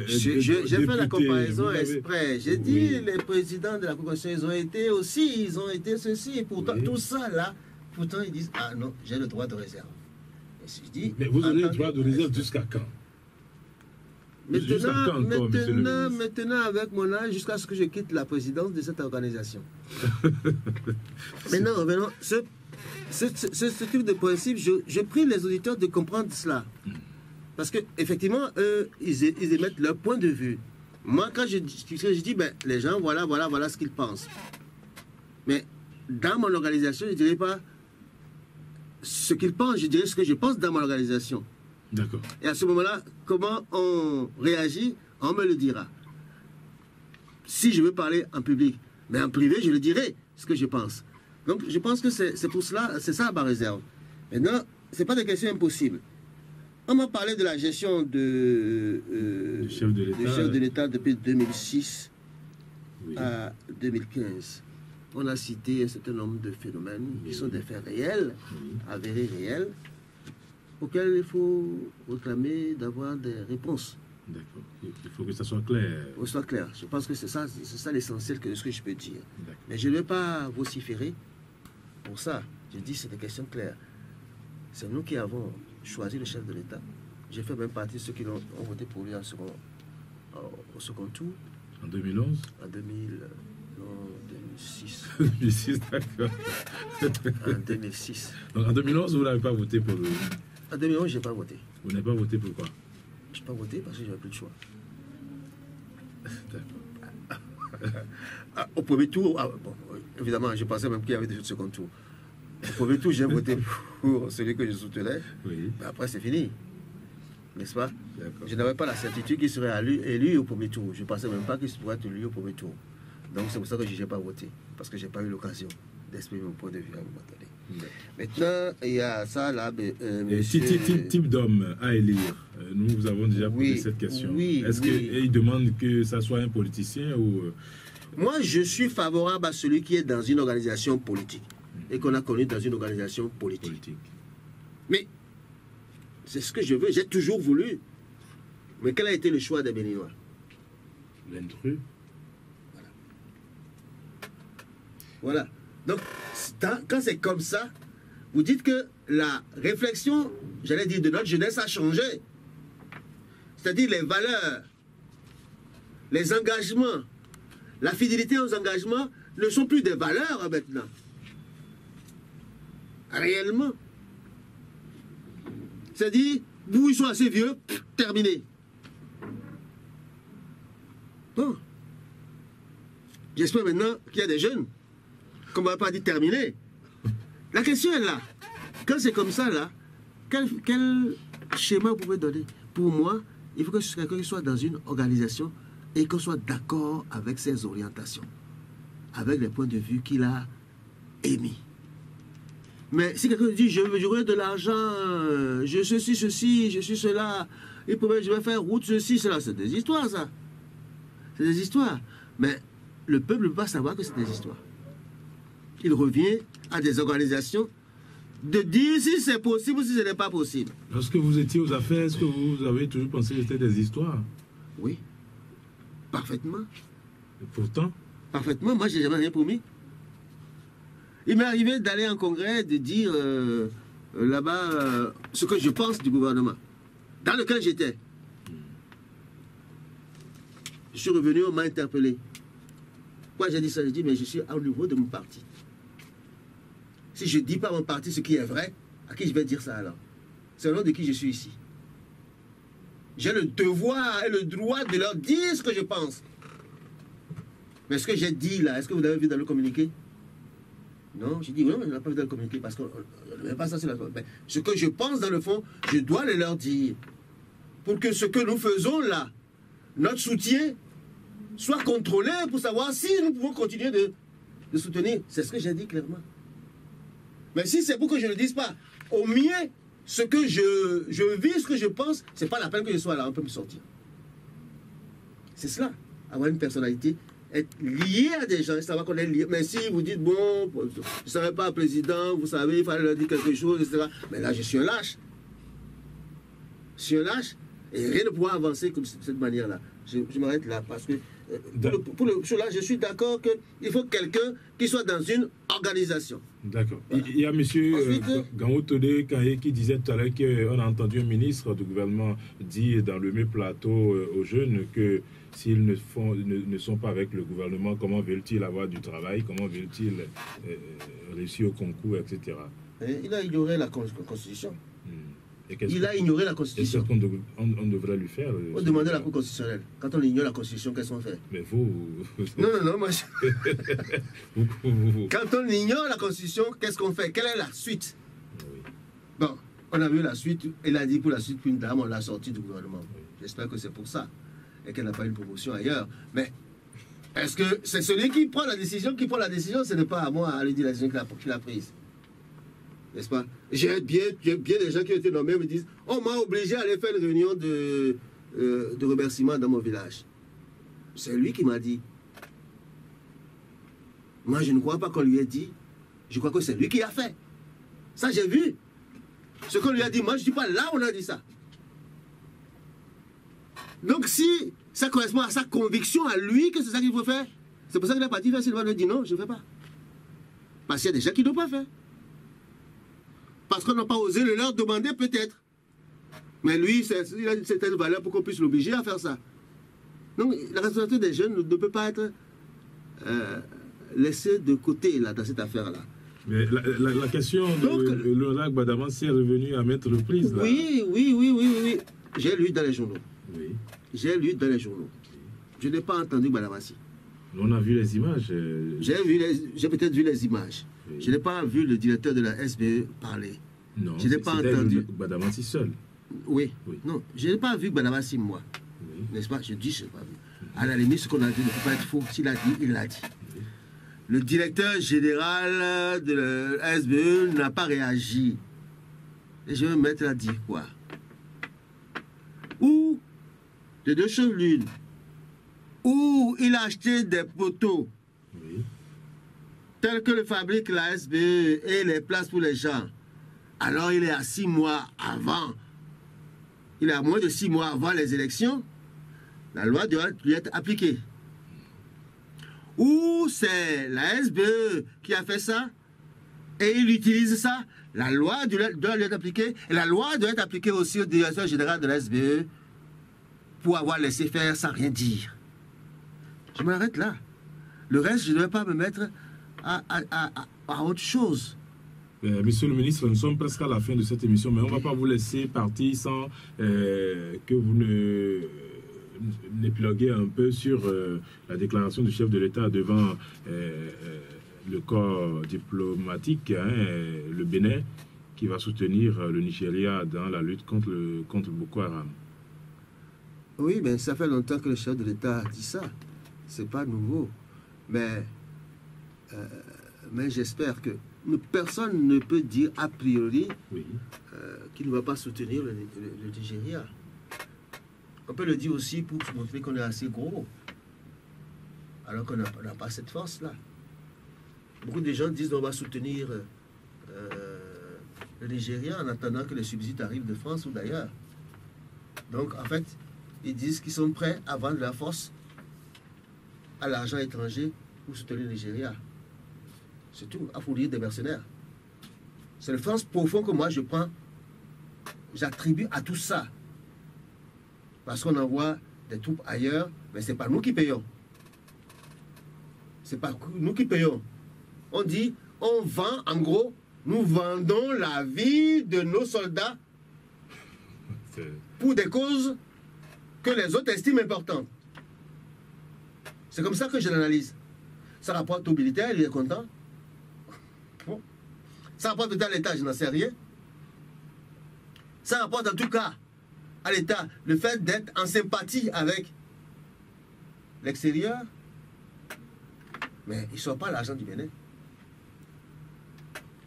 J'ai fait la comparaison exprès. J'ai dit les présidents de la Cour constitutionnelle, ils ont été aussi, ils ont été ceci. Pourtant, tout ça là, pourtant ils disent ah non, j'ai le droit de réserve. Et si je dis, mais vous avez le droit de réserve jusqu'à quand? Maintenant, avec mon âge, jusqu'à ce que je quitte la présidence de cette organisation. Maintenant, ce truc de principe, je prie les auditeurs de comprendre cela. Parce qu'effectivement, eux, ils émettent leur point de vue. Moi, quand je dis, ben, les gens, voilà ce qu'ils pensent. Mais dans mon organisation, je ne dirais pas ce qu'ils pensent, je dirais ce que je pense dans mon organisation. D'accord. Et à ce moment-là, comment on réagit, on me le dira. Si je veux parler en public, mais en privé, je le dirai, ce que je pense. Donc, je pense que c'est pour cela, c'est ça ma réserve. Maintenant, ce n'est pas des questions impossibles. On m'a parlé de la gestion du chef de l'État depuis 2006 à 2015. On a cité un certain nombre de phénomènes qui sont des faits réels, avérés réels, auxquels il faut réclamer d'avoir des réponses. D'accord. Il faut que ça soit clair. Que ça soit clair. Je pense que c'est ça l'essentiel de ce que je peux dire. Mais je ne vais pas vociférer pour ça. Je dis que c'est des questions claires. C'est nous qui avons choisi le chef de l'État. J'ai fait même partie de ceux qui ont voté pour lui au second tour. En 2011 En 2006. 2006, d'accord. En 2006. Donc en 2011, vous n'avez pas voté pour lui? En 2011, je n'ai pas voté. Vous n'avez pas voté pourquoi? Je n'ai pas voté parce que je n'avais plus de choix. Au premier tour, bon, évidemment, je pensais même qu'il y avait des second tour. Au premier tour, j'ai voté pour celui que je soutenais. Oui. Mais après, c'est fini. N'est-ce pas? Je n'avais pas la certitude qu'il serait élu au premier tour. Je ne pensais même pas qu'il pourrait être élu au premier tour. Donc, c'est pour ça que je n'ai pas voté. Parce que je n'ai pas eu l'occasion d'exprimer mon point de vue à un moment donné. Maintenant, il y a ça là. Type d'homme à élire. Nous vous avons déjà posé cette question. Est-ce qu'il demande que ça soit un politicien ou... Moi, je suis favorable à celui qui est dans une organisation politique et qu'on a connu dans une organisation politique. Mais c'est ce que je veux. J'ai toujours voulu. Mais quel a été le choix des Béninois? L'intrus. Voilà. Donc, quand c'est comme ça, vous dites que la réflexion, j'allais dire, de notre jeunesse a changé. C'est-à-dire les valeurs, les engagements, la fidélité aux engagements ne sont plus des valeurs maintenant. Réellement. C'est-à-dire, vous, ils sont assez vieux, terminé. Bon. J'espère maintenant qu'il y a des jeunes. Comme on ne va pas dire terminé. La question est là. Quand c'est comme ça, là, quel schéma vous pouvez donner? Pour moi, il faut que ce soit quelqu'un qui soit dans une organisation et qu'on soit d'accord avec ses orientations, avec les points de vue qu'il a émis. Mais si quelqu'un dit je veux de l'argent, je suis ceci, je suis cela, je vais faire route, ceci, cela, c'est des histoires, ça. C'est des histoires. Mais le peuple ne peut pas savoir que c'est des histoires. Il revient à des organisations de dire si c'est possible ou si ce n'est pas possible. Lorsque vous étiez aux affaires, est-ce que vous avez toujours pensé que c'était des histoires? Oui. Parfaitement. Et pourtant? Parfaitement. Moi, je n'ai jamais rien promis. Il m'est arrivé d'aller en congrès, de dire là-bas ce que je pense du gouvernement, dans lequel j'étais. Je suis revenu, on m'a interpellé. Pourquoi j'ai dit ça? J'ai dit, mais je suis au niveau de mon parti. Si je ne dis pas à mon parti ce qui est vrai, à qui je vais dire ça alors? C'est au nom de qui je suis ici. J'ai le devoir et le droit de leur dire ce que je pense. Mais ce que j'ai dit là, est-ce que vous avez vu dans le communiqué? Non, j'ai dit, oui, mais on n'a pas vu dans le communiqué parce qu'on ne met pas ça sur la... Mais ce que je pense dans le fond, je dois le leur dire. Pour que ce que nous faisons là, notre soutien, soit contrôlé pour savoir si nous pouvons continuer de soutenir. C'est ce que j'ai dit clairement. Mais si c'est pour que je ne le dise pas, au mieux, ce que je vis, ce que je pense, c'est pas la peine que je sois là, on peut me sortir. C'est cela, avoir une personnalité, être lié à des gens, savoir qu'on est lié. Mais si vous dites, bon, je ne serai pas président, vous savez, il fallait leur dire quelque chose, etc. Mais là, je suis un lâche. Je suis un lâche, et rien ne pourra avancer comme de cette manière-là. Je m'arrête là, parce que sur là, je suis d'accord qu'il faut quelqu'un qui soit dans une organisation. D'accord. Voilà. Il y a M. Gao Tode Kaye qui disait tout à l'heure qu'on a entendu un ministre du gouvernement dire dans le même plateau aux jeunes que s'ils ne sont pas avec le gouvernement, comment veulent-ils avoir du travail, comment veulent-ils réussir au concours, etc. Il a ignoré la Constitution. Il a ignoré la Constitution. Qu'est-ce qu'on devrait lui faire? On demandait à la Cour constitutionnelle. Quand on ignore la Constitution, qu'est-ce qu'on fait? Mais vous... Non, moi... Quand on ignore la Constitution, qu'est-ce qu'on fait? Quelle est la suite? Oui. Bon, on a vu la suite. Il a dit pour la suite qu'une dame, on l'a sortie du gouvernement. Oui. J'espère que c'est pour ça. Et qu'elle n'a pas une promotion ailleurs. Mais est-ce que c'est celui qui prend la décision ce n'est pas à moi à lui dire la décision qu'il a prise. N'est-ce pas? J'ai bien des gens qui ont été nommés me disent on m'a obligé à aller faire une réunion de remerciement dans mon village. C'est lui qui m'a dit. Moi, je ne crois pas qu'on lui ait dit. Je crois que c'est lui qui a fait. Ça, j'ai vu. Ce qu'on lui a dit, moi, je ne dis pas là, on a dit ça. Donc, si ça correspond à sa conviction, à lui, que c'est ça qu'il faut faire, c'est pour ça qu'il est parti faire. Sylvain lui dit non, je ne fais pas. Parce qu'il y a des gens qui n'ont pas fait. Parce qu'on n'a pas osé le leur demander peut-être. Mais lui, il a une certaine valeur pour qu'on puisse l'obliger à faire ça. Donc la responsabilité des jeunes ne peut pas être laissée de côté là, dans cette affaire-là. Mais la question de Laurent Gbadama est revenue à maintes reprises. Là. Oui. J'ai lu dans les journaux. Oui. J'ai lu dans les journaux. Je n'ai pas entendu Gbadamassi. On a vu les images. J'ai peut-être vu les images. Oui. Je n'ai pas vu le directeur de la SBE parler. Non, je n'ai pas entendu. Gbadamassi seul. Oui. Non, je n'ai pas vu Gbadamassi, moi. Oui. N'est-ce pas? Je dis, je n'ai pas vu. À la limite, ce qu'on a dit ne peut pas être faux. S'il a dit, il l'a dit. Oui. Le directeur général de la SBE n'a pas réagi. Et je vais me mettre à dire quoi? Ou, de deux choses l'une, ou il a acheté des poteaux. Oui. Tel que le fabrique la SBE et les places pour les gens, alors il est à 6 mois avant, il est à moins de 6 mois avant les élections, la loi doit lui être appliquée. Ou c'est la SBE qui a fait ça, et il utilise ça, la loi doit lui être appliquée, et la loi doit être appliquée aussi au directeur général de la SBE pour avoir laissé faire sans rien dire. Je m'arrête là. Le reste, je ne vais pas me mettre à autre chose. Monsieur le ministre, nous sommes presque à la fin de cette émission, mais on ne va pas vous laisser partir sans que vous n'épiloguez un peu sur la déclaration du chef de l'État devant le corps diplomatique, le Bénin, qui va soutenir le Nigeria dans la lutte contre Boko Haram. Oui, mais ça fait longtemps que le chef de l'État a dit ça. C'est pas nouveau. Mais j'espère que personne ne peut dire a priori qu'il ne va pas soutenir le Nigeria. On peut le dire aussi pour montrer qu'on est assez gros, alors qu'on n'a pas cette force-là. Beaucoup de gens disent qu'on va soutenir le Nigeria en attendant que les subsides arrivent de France ou d'ailleurs. Donc, en fait, ils disent qu'ils sont prêts à vendre la force à l'argent étranger pour soutenir le Nigeria. C'est tout, à fournir des mercenaires. C'est le sens profond que moi je prends, j'attribue à tout ça. Parce qu'on envoie des troupes ailleurs, mais ce n'est pas nous qui payons. Ce n'est pas nous qui payons. On dit, on vend, en gros, nous vendons la vie de nos soldats pour des causes que les autres estiment importantes. C'est comme ça que je l'analyse. Ça rapporte au militaire, il est content. Bon. Ça rapporte à l'État, je n'en sais rien. Ça rapporte en tout cas à l'État le fait d'être en sympathie avec l'extérieur. Mais il ne sort pas l'argent du Bénin.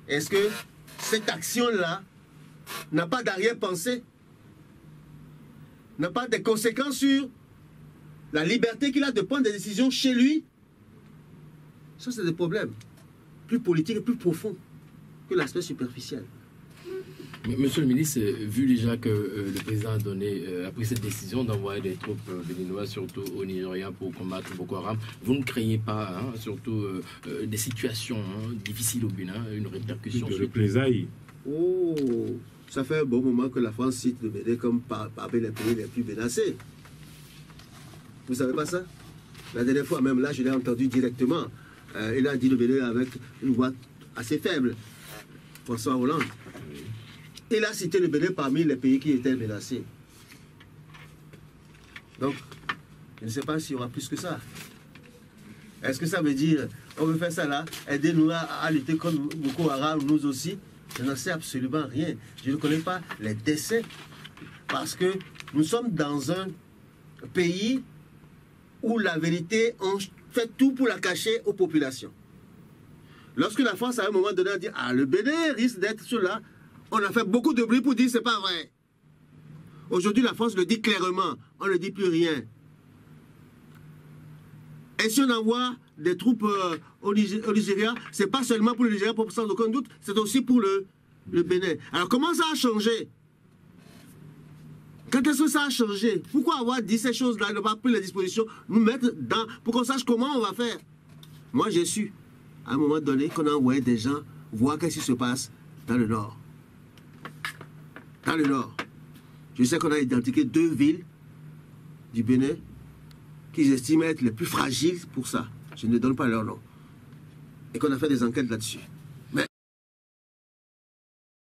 est-ce que cette action-là n'a pas d'arrière-pensée, n'a pas de conséquences sur la liberté qu'il a de prendre des décisions chez lui? Ça, c'est des problèmes plus politiques et plus profonds que l'aspect superficiel. Monsieur le ministre, vu déjà que le président a pris cette décision d'envoyer des troupes béninoises, surtout au Nigeria, pour combattre Boko Haram, vous ne craignez pas, surtout des situations difficiles au Bénin, une répercussion de représailles? Oh, ça fait un bon moment que la France cite le Bénin comme parmi les pays les plus menacés. Vous ne savez pas ça? La dernière fois, même là, je l'ai entendu directement. Il a dit le Bénin avec une voix assez faible. François Hollande. Il a cité le Bénin parmi les pays qui étaient menacés. Donc, je ne sais pas s'il y aura plus que ça. Est-ce que ça veut dire, on veut faire ça là, aider-nous à lutter contre Boko Haram, nous aussi? Je n'en sais absolument rien. Je ne connais pas les décès. Parce que nous sommes dans un pays où la vérité, on fait tout pour la cacher aux populations. Lorsque la France, à un moment donné, a dit « Ah, le Bénin risque d'être cela », on a fait beaucoup de bruit pour dire « c'est pas vrai ». Aujourd'hui, la France le dit clairement, on ne dit plus rien. Et si on envoie des troupes au Nigeria, c'est pas seulement pour le Nigeria, sans aucun doute, c'est aussi pour le Bénin. Alors comment ça a changé? Quand est-ce que ça a changé? Pourquoi avoir dit ces choses-là, ne pas pris les dispositions, nous mettre dans, pour qu'on sache comment on va faire? Moi, j'ai su, à un moment donné, qu'on a envoyé des gens voir qu'est-ce qui se passe dans le Nord. Dans le Nord. Je sais qu'on a identifié 2 villes du Bénin qu'ils estiment être les plus fragiles pour ça. Je ne donne pas leur nom. Et qu'on a fait des enquêtes là-dessus.